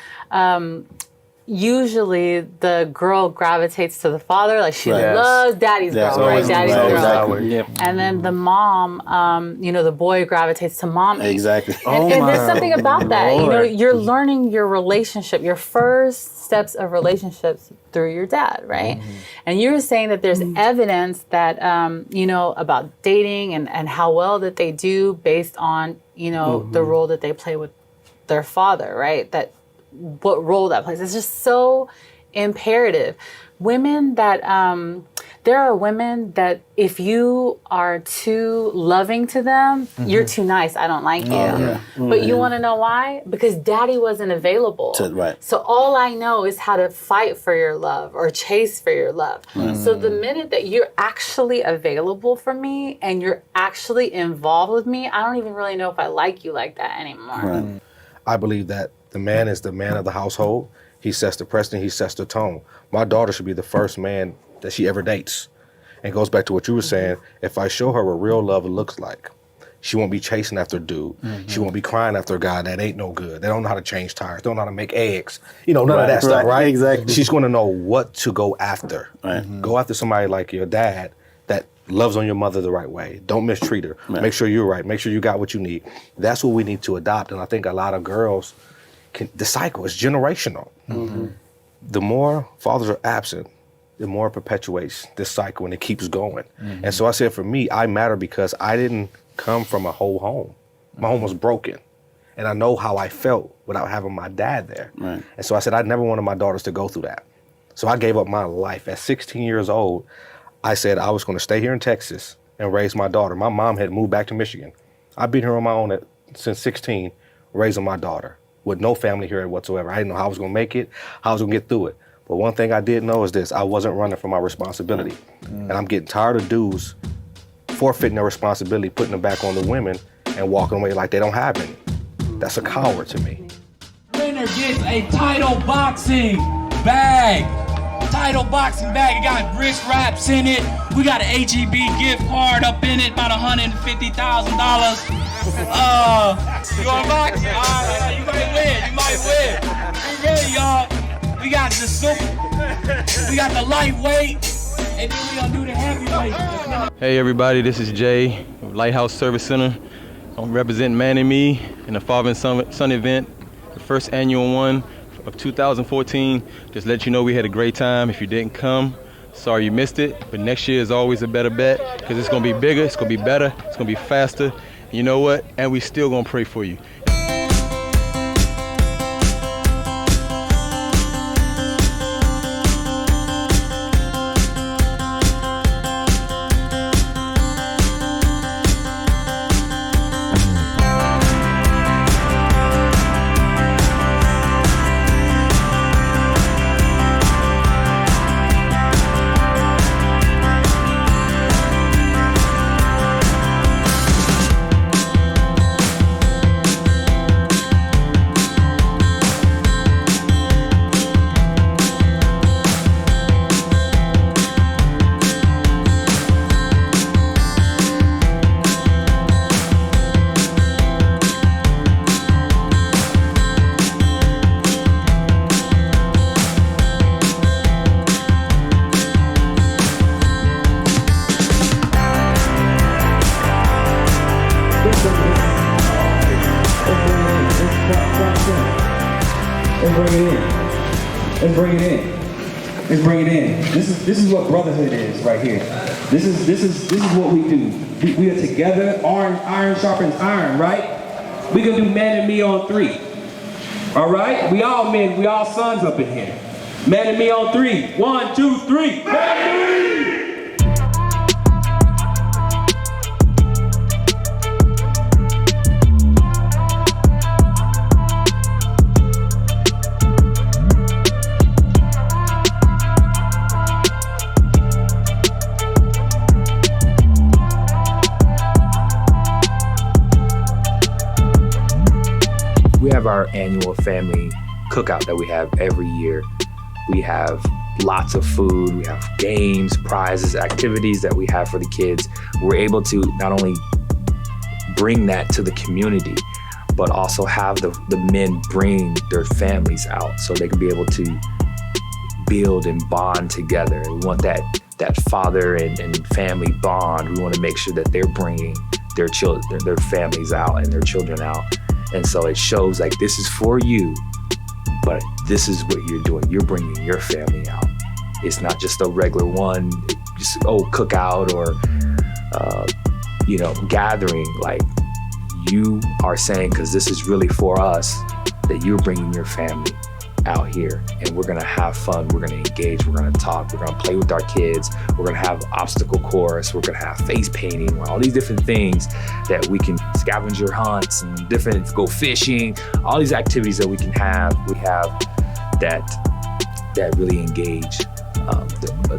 usually the girl gravitates to the father, like she loves daddy's girl, right? Daddy's girl. Exactly. And then the mom, the boy gravitates to mommy. Exactly. And there's something about that. You're learning your relationship, your first steps of relationships through your dad, right? And you're saying that there's evidence that, about dating and how well that they do based on, the role that they play with their father, right? What role that plays. It's just so imperative. Women that, there are women that if you are too loving to them, you're too nice, I don't like you. But you want to know why? Because daddy wasn't available. So all I know is how to fight for your love or chase for your love. So the minute that you're actually available for me and you're actually involved with me, I don't even really know if I like you like that anymore. I believe that the man is the man of the household. He sets the precedent, he sets the tone. My daughter should be the first man that she ever dates. And it goes back to what you were saying. If I show her what real love looks like, she won't be chasing after a dude. She won't be crying after a guy that ain't no good. They don't know how to change tires. They don't know how to make eggs. None of that stuff, right? Exactly. She's going to know what to go after. Go after somebody like your dad that loves on your mother the right way. Don't mistreat her. Make sure you're right. Make sure you got what you need. That's what we need to adopt. And I think a lot of girls, the cycle is generational. The more fathers are absent, the more it perpetuates this cycle and it keeps going. And so I said, for me, I matter because I didn't come from a whole home. My home was broken. And I know how I felt without having my dad there. Right. And so I said, I never wanted my daughters to go through that. So I gave up my life. At 16 years old, I said I was going to stay here in Texas and raise my daughter. My mom had moved back to Michigan. I've been here on my own since 16, raising my daughter with no family here whatsoever. I didn't know how I was going to make it, how I was going to get through it. But one thing I did know is this: I wasn't running from my responsibility. And I'm getting tired of dudes forfeiting their responsibility, putting them back on the women, and walking away like they don't have any. That's a coward to me. Winner gets a title boxing bag. Title boxing bag. It got wrist wraps in it. We got an HEB gift card up in it, about $150,000. You want to box? You might win. You might win. We ready, y'all. We got the super. We got the lightweight, and then we gonna do the heavyweight. Hey everybody, this is Jay of Lighthouse Service Center. I'm representing Man and Me in the Father and Son event, the first annual one of 2014. Just let you know we had a great time. If you didn't come, sorry you missed it. But next year is always a better bet because it's gonna be bigger, it's gonna be better, it's gonna be faster. And you know what? And we still gonna pray for you. Let's bring it in. Let's bring it in. This is what brotherhood is right here. This is what we do. We are together. Iron sharpens iron, right? We gonna do Man and Me on 3. All right? We all men. We all sons up in here. Man and Me on 3. 1, 2, 3. Man and Me! We have our annual family cookout that we have every year. We have lots of food, we have games, prizes, activities that we have for the kids. We're able to not only bring that to the community, but also have the men bring their families out so they can be able to build and bond together. We want that father and family bond. We want to make sure that they're bringing their children, their families out and their children out. And so it shows like this is for you, but this is what you're doing. You're bringing your family out. It's not just a regular one, just cookout or gathering. Like you are saying, because this is really for us, that you're bringing your family out here, and we're gonna have fun. We're gonna engage. We're gonna talk. We're gonna play with our kids. We're gonna have obstacle course. We're gonna have face painting. All these different things that we can scavenger hunts and go fishing. All these activities that we can have. We have that really engage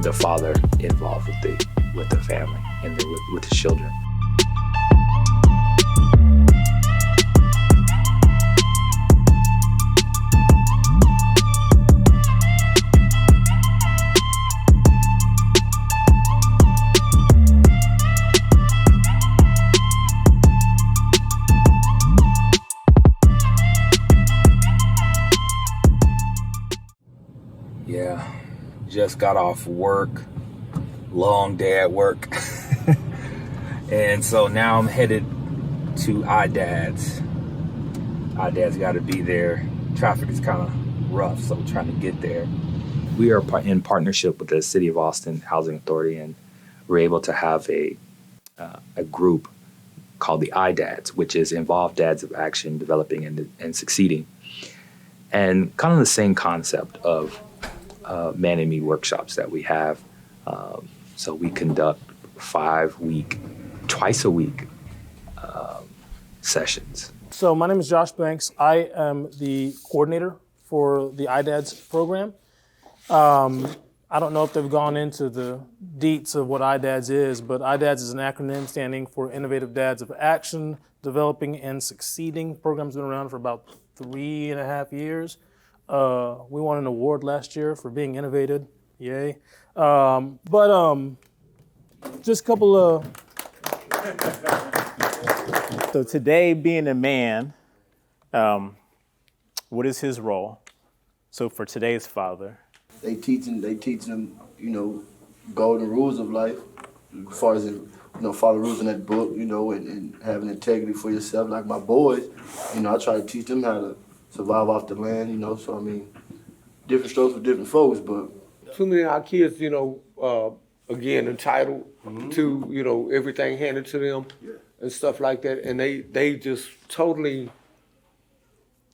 the father involved with the family and with the children. Yeah, just got off work, long day at work. And so now I'm headed to iDad's. iDad's got to be there. Traffic is kind of rough, so I'm trying to get there. we are in partnership with the City of Austin Housing Authority, and we're able to have a group called the iDads, which is Involved Dads of Action, Developing and Succeeding. And kind of the same concept of Man and Me workshops that we have. So we conduct 5-week, twice a week sessions. So my name is Josh Banks. I am the coordinator for the iDads program. I don't know if they've gone into the deets of what iDads is, but iDads is an acronym standing for Innovative Dads of Action, Developing and Succeeding. The program's been around for about 3.5 years. We won an award last year for being innovative. Yay. Just a couple of... So today, being a man, what is his role? So for today's father. They teaching them, golden rules of life, as far as, follow rules in that book, and having integrity for yourself. Like my boys, I try to teach them how to survive off the land, so different strokes for different folks, but. Too many of our kids, again, entitled to, everything handed to them and stuff like that, and they just totally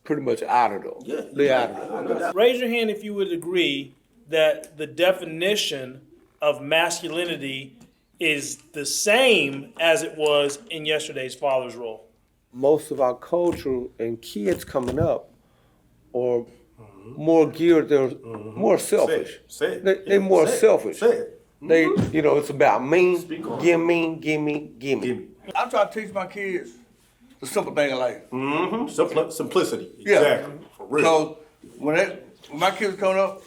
pretty much out of them. Yeah. They're out of them. Raise your hand if you would agree that the definition of masculinity is the same as it was in yesterday's father's role. Most of our culture and kids coming up are more geared, they're more selfish. They're more selfish. They, it's about me, give me. I try to teach my kids the simple thing in life. Simplicity. Yeah. Exactly. For real. Because when my kids coming up,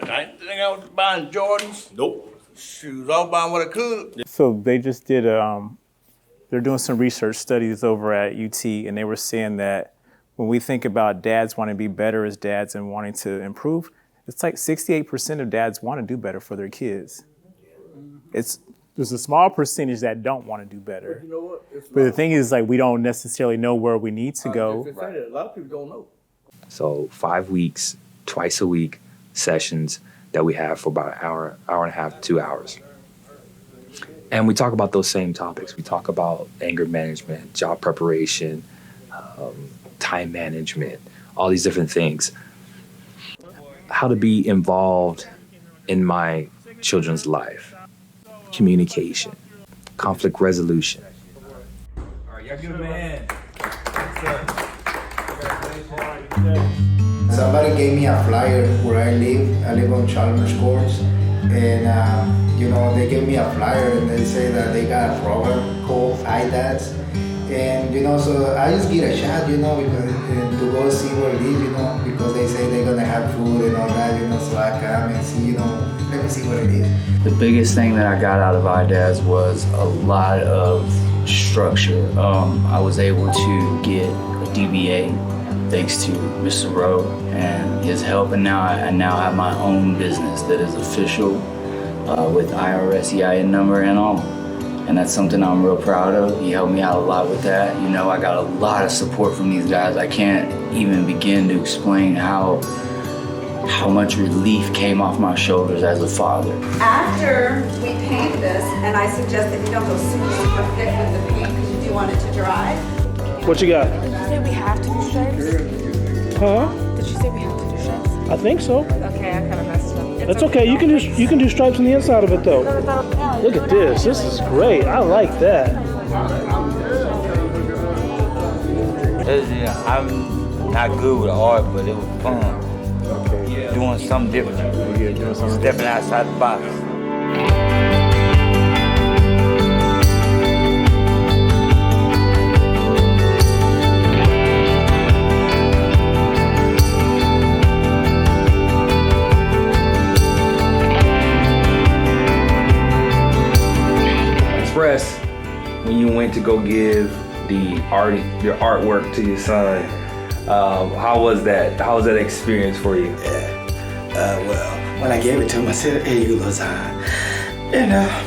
I didn't think I was buying Jordans. Nope. Shoes, I was buying what I could. So they just did they're doing some research studies over at UT, and they were saying that when we think about dads wanting to be better as dads and wanting to improve, it's like 68% of dads want to do better for their kids. There's a small percentage that don't want to do better. You know what? But the thing is, we don't necessarily know where we need to go. A lot of people don't know. So 5 weeks, twice a week sessions that we have for about an hour and a half, 2 hours. And we talk about those same topics. We talk about anger management, job preparation, time management, all these different things. How to be involved in my children's life. Communication, conflict resolution. All right, y'all give him a hand. Somebody gave me a flyer where I live. I live on Chalmers Courts, and they gave me a flyer and they say that they got a program called iDads, and so I just get a shot, because to go see where it is, because they say they're gonna have food and all that, so I come and see, let me see what it is. The biggest thing that I got out of iDads was a lot of structure. I was able to get a DBA thanks to Mr. Rowe and his help, and now I have my own business that is official with IRS EIN number and all. And that's something I'm real proud of. He helped me out a lot with that. I got a lot of support from these guys. I can't even begin to explain how much relief came off my shoulders as a father. After we paint this, and I suggest that you don't go super thick with the paint because you do want it to dry. What you got? Did you say we have to do stripes? Huh? Did you say we have to do stripes? I think so. Okay, I kind of messed up. That's okay. You can do stripes on the inside of it though. Look at this. This is great. I like that. I'm not good with art, but it was fun. Doing something different. Stepping outside the box. Express when you went to go give your artwork to your son. How was that? How was that experience for you? Well, when I gave it to him, I said, "Hey, you little Zion," and I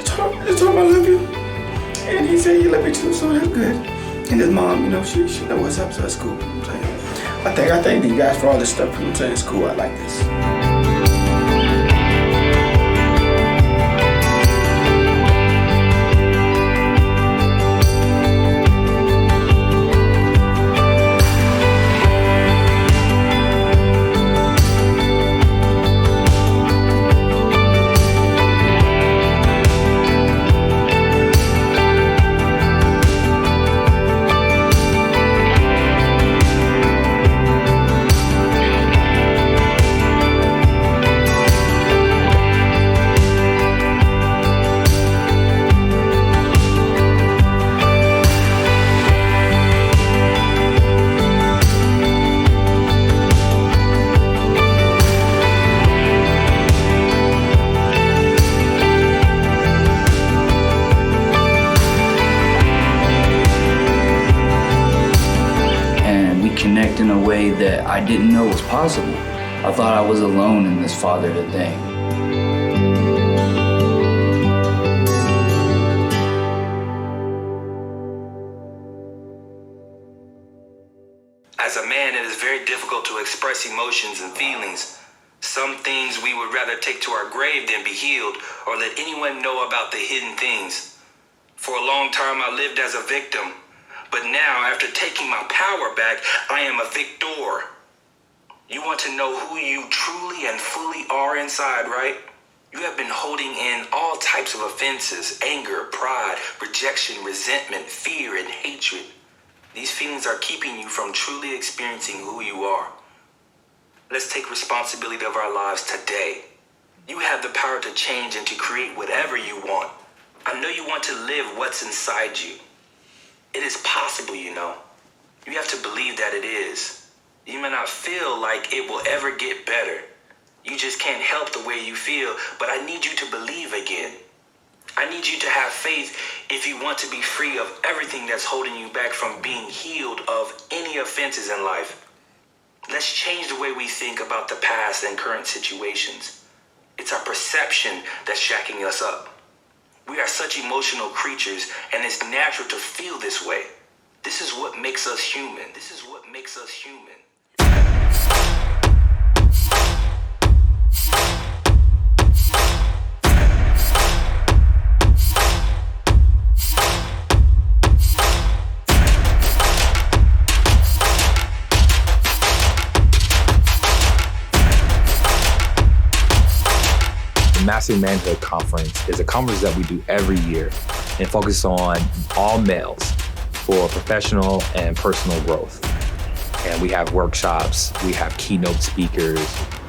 told him I love you, and he said, "You love me too," so that's good. And his mom, she knows what's up, so that's cool. I thank you guys for all this stuff. It's cool. I like this. I didn't know was possible. I thought I was alone in this fatherhood thing. As a man, it is very difficult to express emotions and feelings. Some things we would rather take to our grave than be healed or let anyone know about the hidden things. For a long time, I lived as a victim. But now, after taking my power back, I am a victor. You want to know who you truly and fully are inside, right? You have been holding in all types of offenses, anger, pride, rejection, resentment, fear, and hatred. These feelings are keeping you from truly experiencing who you are. Let's take responsibility of our lives today. You have the power to change and to create whatever you want. I know you want to live what's inside you. It is possible, you know. You have to believe that it is. You may not feel like it will ever get better. You just can't help the way you feel, but I need you to believe again. I need you to have faith if you want to be free of everything that's holding you back from being healed of any offenses in life. Let's change the way we think about the past and current situations. It's our perception that's jacking us up. We are such emotional creatures, and it's natural to feel this way. This is what makes us human. This is what makes us human. Massive Manhood Conference is a conference that we do every year and focus on all males for professional and personal growth. And we have workshops, we have keynote speakers,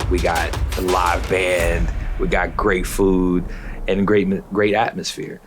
we got a live band, we got great food, and great atmosphere.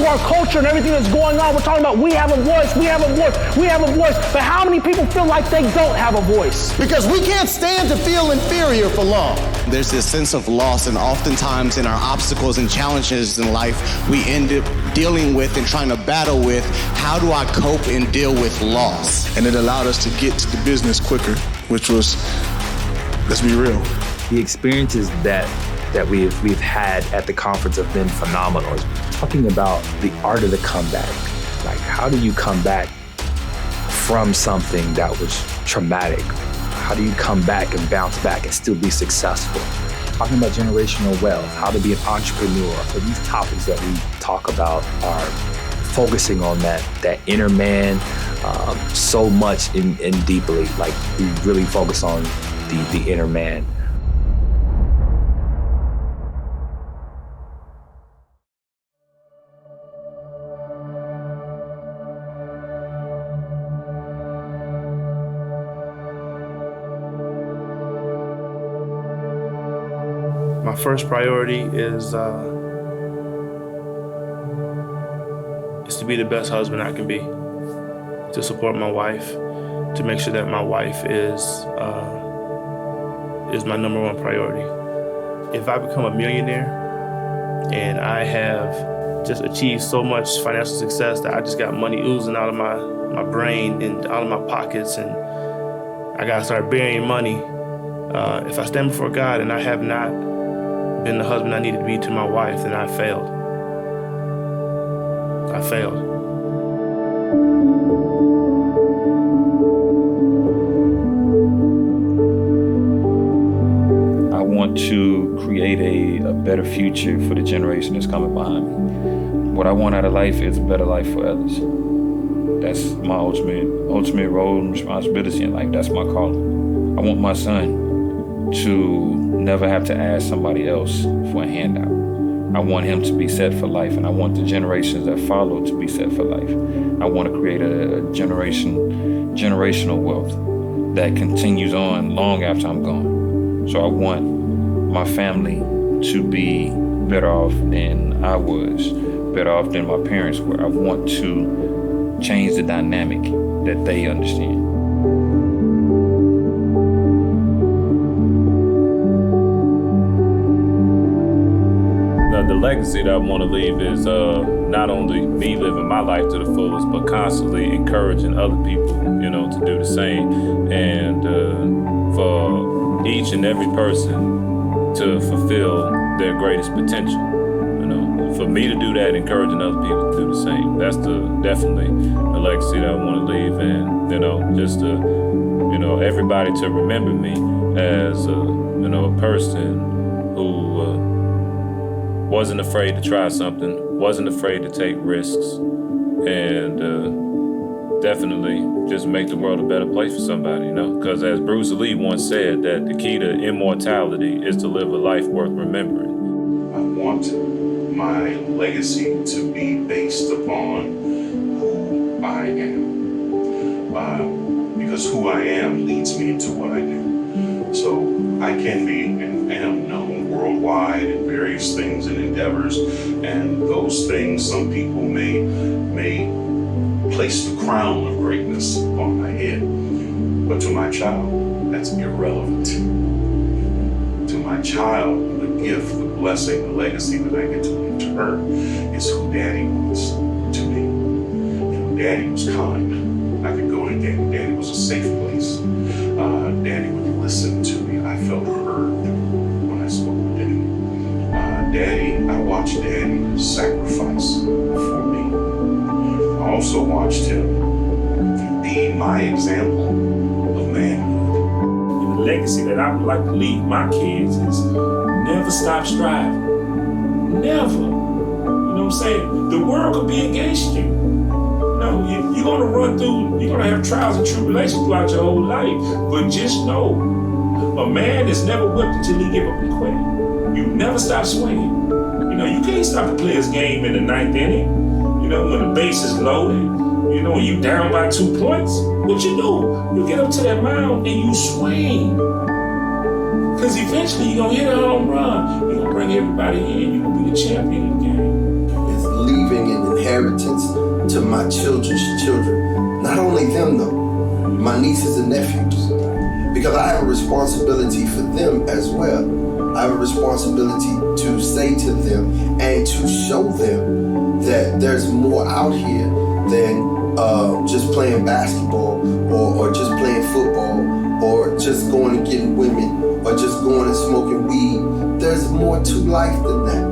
Our culture and everything that's going on, we're talking about we have a voice, we have a voice, we have a voice. But how many people feel like they don't have a voice? Because we can't stand to feel inferior for long. There's this sense of loss, and oftentimes in our obstacles and challenges in life, we end up dealing with and trying to battle with, how do I cope and deal with loss? And it allowed us to get to the business quicker, which was, let's be real. The experiences that we've had at the conference have been phenomenal. Talking about the art of the comeback. Like, how do you come back from something that was traumatic? How do you come back and bounce back and still be successful? Talking about generational wealth, how to be an entrepreneur. So these topics that we talk about are focusing on that inner man so much and deeply. Like, we really focus on the inner man. My first priority is to be the best husband I can be, to support my wife, to make sure that my wife is my number one priority. If I become a millionaire and I have just achieved so much financial success that I just got money oozing out of my brain and out of my pockets, and I gotta start burying money, if I stand before God and I have not been the husband I needed to be to my wife, then I failed. I failed. I want to create a better future for the generation that's coming behind me. What I want out of life is a better life for others. That's my ultimate role and responsibility in life. That's my calling. I want my son to never have to ask somebody else for a handout. I want him to be set for life, and I want the generations that follow to be set for life. I want to create a generational wealth that continues on long after I'm gone. So I want my family to be better off than I was, better off than my parents were. I want to change the dynamic that they understand. The legacy that I want to leave is not only me living my life to the fullest, but constantly encouraging other people, to do the same. And for each and every person to fulfill their greatest potential. For me to do that, encouraging other people to do the same. That's definitely the legacy that I want to leave. And, just to, everybody to remember me as, a person who wasn't afraid to try something, wasn't afraid to take risks, and definitely just make the world a better place for somebody, Because as Bruce Lee once said, that the key to immortality is to live a life worth remembering. I want my legacy to be based upon who I am. Because who I am leads me into what I do. So I can be and am known worldwide in various things and endeavors, and those things some people may place the crown of greatness on my head. But to my child, that's irrelevant. To my child, the gift, the blessing, the legacy that I get to leave to her is who Daddy was to me. Daddy was kind. I could go to Daddy. Daddy was a safe place. Daddy would listen to me. I felt heard when I spoke to Daddy. I watched Daddy sacrifice for me. I also watched him be my example of manhood. The legacy that I would like to leave my kids is never stop striving. Never. You know what I'm saying? The world could be against you. You're gonna run through, you're gonna have trials and tribulations throughout your whole life. But just know, a man is never whipped until he give up and quit. You never stop swinging. You can't stop a player's game in the ninth inning. When the base is loaded, when you down by 2 points, what you do? You get up to that mound and you swing. Because eventually you're gonna hit a home run. You're gonna bring everybody in. You're gonna be the champion of the game. It's leaving an inheritance to my children's children. Not only them though, my nieces and nephews. Because I have a responsibility for them as well. I have a responsibility to say to them and to show them that there's more out here than just playing basketball or just playing football or just going and getting women or just going and smoking weed. There's more to life than that,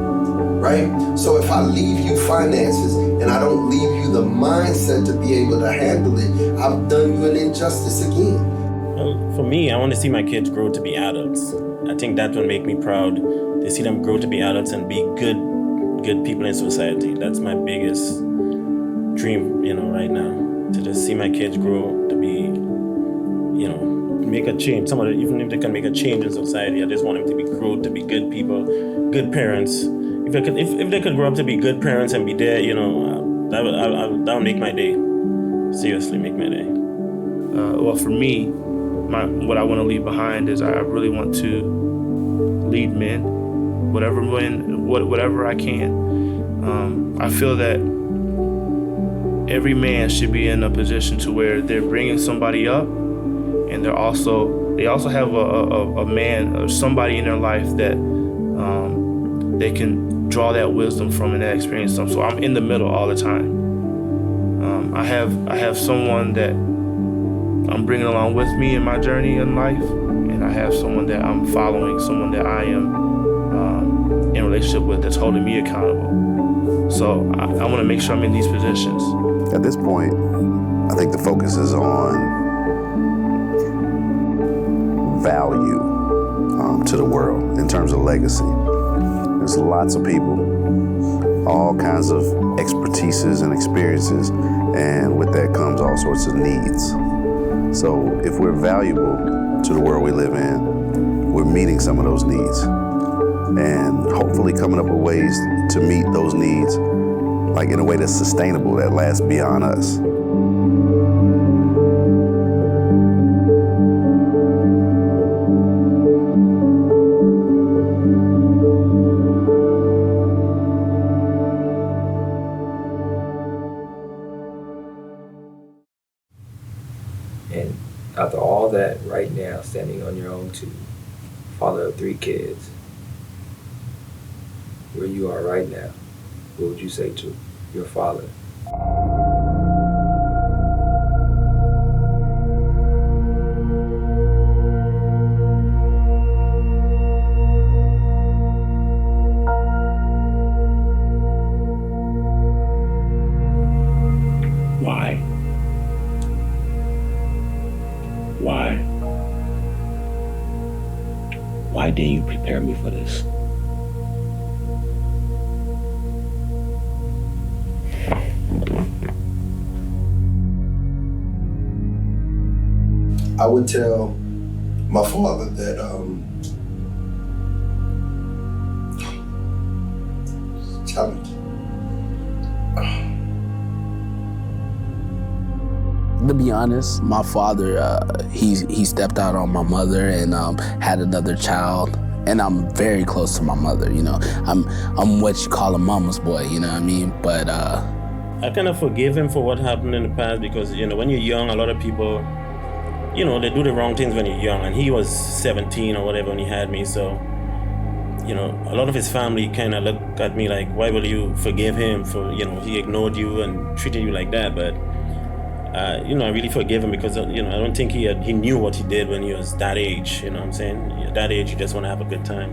right? So if I leave you finances and I don't leave you the mindset to be able to handle it, I've done you an injustice again. For me, I want to see my kids grow to be adults. I think that will make me proud to see them grow to be adults and be good people in society. That's my biggest dream, right now. To just see my kids grow to be, make a change. Even if they can make a change in society, I just want them to grow to be good people, good parents. If they could grow up to be good parents and be there, that would make my day. Seriously, make my day. Well, for me, what I want to leave behind is I really want to lead men, whatever I can. I feel that every man should be in a position to where they're bringing somebody up, and they also have a man or somebody in their life that they can draw that wisdom from and that experience from. So I'm in the middle all the time. I have someone that I'm bringing along with me in my journey in life, and I have someone that I'm following, someone that I am in a relationship with that's holding me accountable. So I want to make sure I'm in these positions. At this point, I think the focus is on value to the world in terms of legacy. There's lots of people, all kinds of expertises and experiences, and with that comes all sorts of needs. So if we're valuable to the world we live in, we're meeting some of those needs. and hopefully coming up with ways to meet those needs, like in a way that's sustainable, that lasts beyond us. And after all that, right now, standing on your own two, father of 3 kids, where you are right now, what would you say to your father? Why? Why? Why didn't you prepare me for this? I would tell my father that challenge. To be honest, my father, he stepped out on my mother and had another child. And I'm very close to my mother, you know. I'm what you call a mama's boy, you know what I mean? But I kind of forgive him for what happened in the past because, you know, when you're young, a lot of people, you know, they do the wrong things when you're young. And he was 17 or whatever when he had me, so, you know, a lot of his family kind of look at me like, why will you forgive him for, you know, he ignored you and treated you like that, but you know, I really forgive him because, you know, I don't think he knew what he did when he was that age, you know what I'm saying? At that age, you just want to have a good time.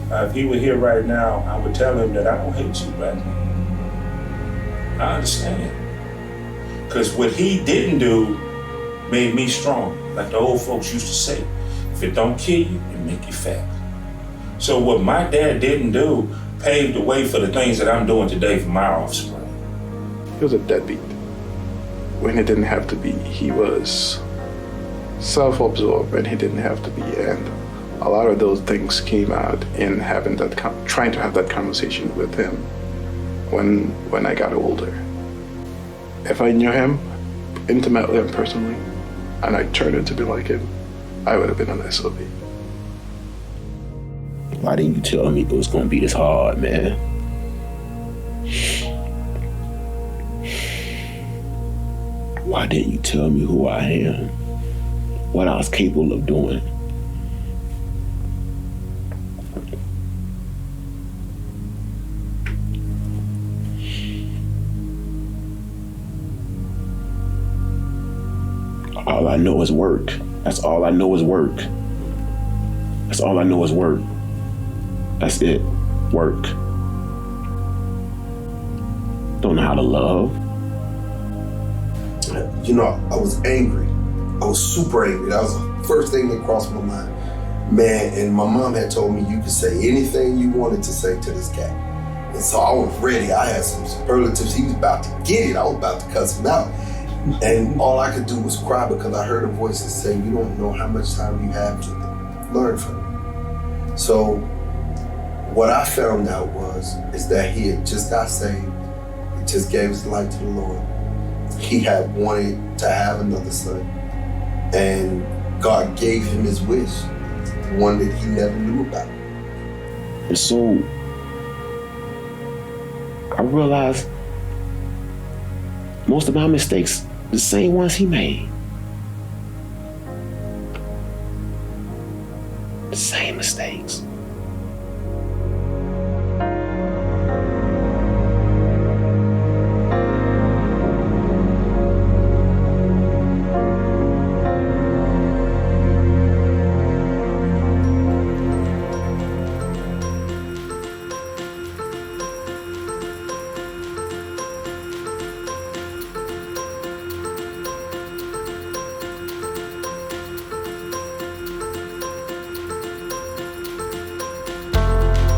If he were here right now, I would tell him that I don't hate you, black man. I understand. Because what he didn't do made me strong. Like the old folks used to say, if it don't kill you, it make you fat. So what my dad didn't do paved the way for the things that I'm doing today for my offspring. He was a deadbeat. When he didn't have to be, he was self-absorbed when he didn't have to be, and a lot of those things came out in having that, trying to have that conversation with him when I got older. If I knew him intimately and personally, and I turned out to be like him, I would have been an SOB. Why didn't you tell me it was gonna be this hard, man? Why didn't you tell me who I am? What I was capable of doing? All I know is work. That's all I know is work. That's all I know is work. That's it. Work. Don't know how to love. You know, I was angry. I was super angry. That was the first thing that crossed my mind. Man, and my mom had told me you could say anything you wanted to say to this guy. And so I was ready. I had some superlatives. He was about to get it. I was about to cuss him out. And all I could do was cry because I heard a voice that said, you don't know how much time you have to learn from him. So what I found out is that he had just got saved. He just gave his life to the Lord. He had wanted to have another son, and God gave him his wish, one that he never knew about. And so I realized most of my mistakes, the same ones he made. The same mistakes.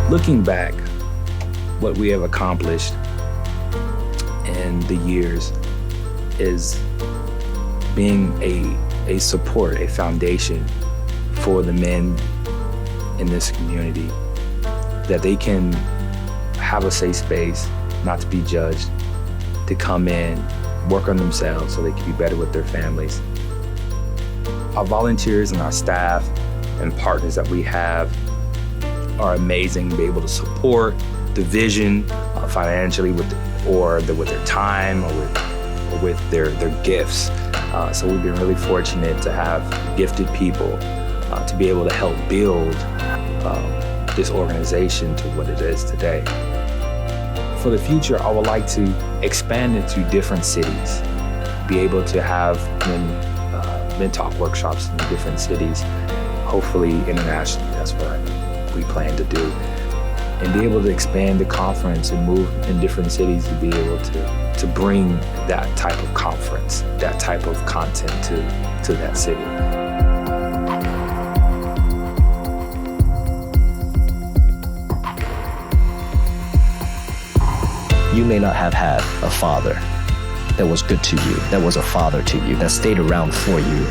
Looking back, what we have accomplished in the years is being a support, a foundation for the men in this community. that they can have a safe space, not to be judged, to come in, work on themselves so they can be better with their families. Our volunteers and our staff and partners that we have are amazing to be able to support the vision financially with their time or with their gifts. So we've been really fortunate to have gifted people to be able to help build this organization to what it is today. For the future, I would like to expand it to different cities, be able to have men talk workshops in different cities, hopefully internationally. That's what we plan to do. And be able to expand the conference and move in different cities to be able to bring that type of conference, that type of content to that city. You may not have had a father that was good to you, that was a father to you, that stayed around for you,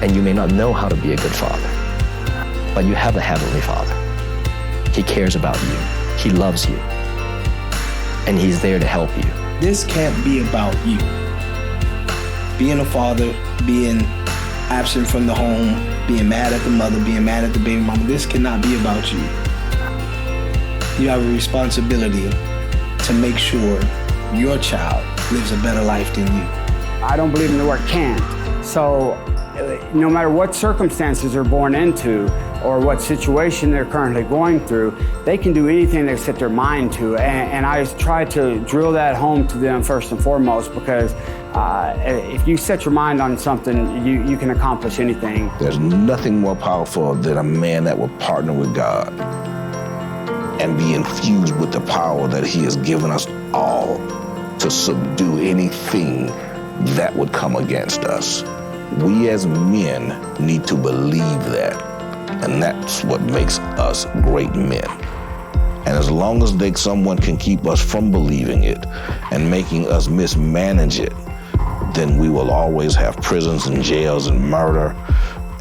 and you may not know how to be a good father. But you have a Heavenly Father. He cares about you. He loves you. And He's there to help you. This can't be about you. Being a father, being absent from the home, being mad at the mother, being mad at the baby mama, this cannot be about you. You have a responsibility to make sure your child lives a better life than you. I don't believe in the word can't. So no matter what circumstances they're born into or what situation they're currently going through, they can do anything they set their mind to. And I try to drill that home to them first and foremost, because if you set your mind on something, you can accomplish anything. There's nothing more powerful than a man that will partner with God and be infused with the power that He has given us all to subdue anything that would come against us. We as men need to believe that, and that's what makes us great men. And as long as someone can keep us from believing it and making us mismanage it, then we will always have prisons and jails and murder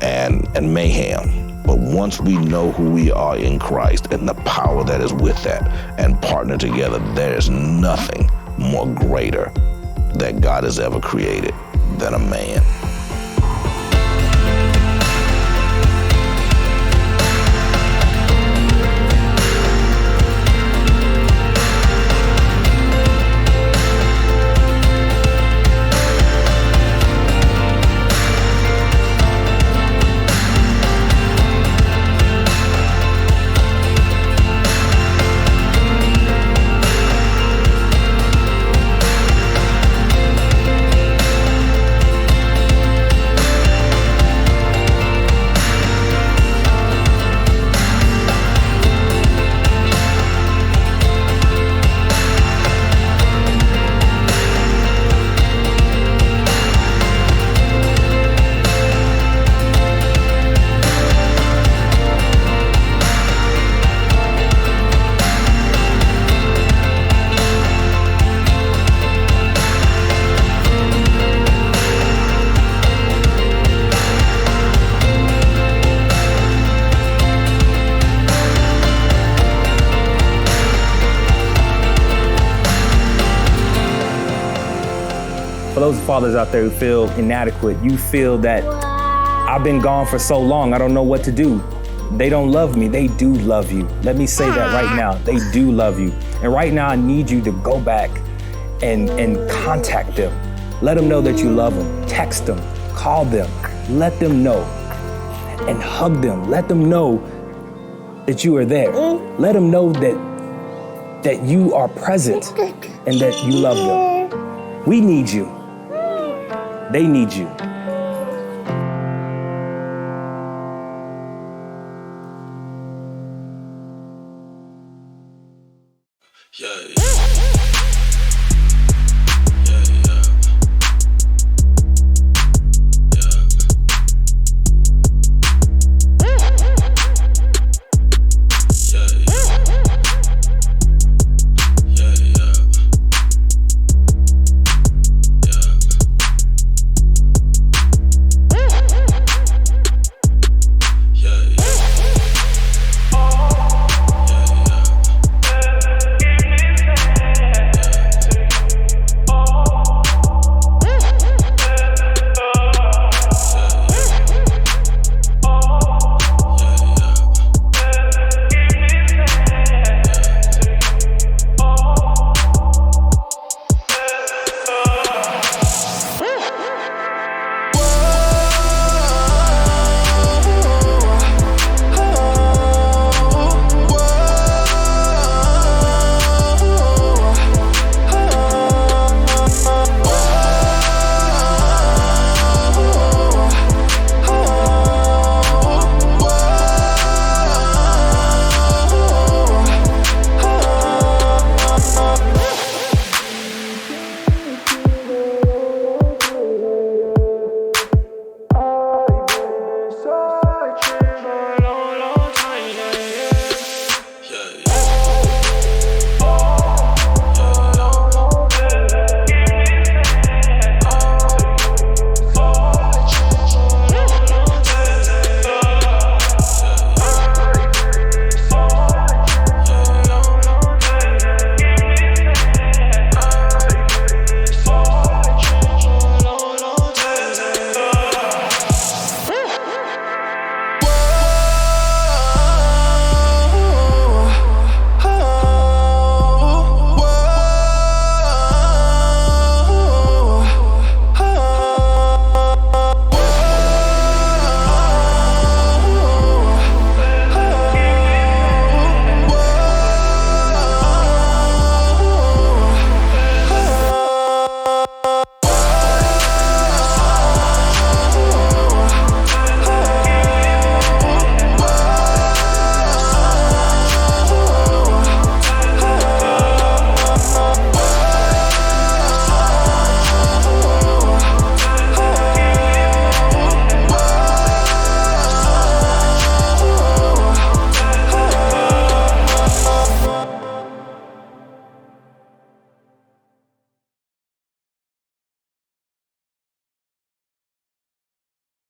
and mayhem. But once we know who we are in Christ and the power that is with that and partner together, there is nothing more greater that God has ever created than a man. For those fathers out there who feel inadequate, you feel that I've been gone for so long, I don't know what to do. They don't love me, they do love you. Let me say that right now, they do love you. And right now I need you to go back and contact them. Let them know that you love them. Text them, call them, let them know. And hug them, let them know that you are there. Let them know that you are present and that you love them. We need you. They need you.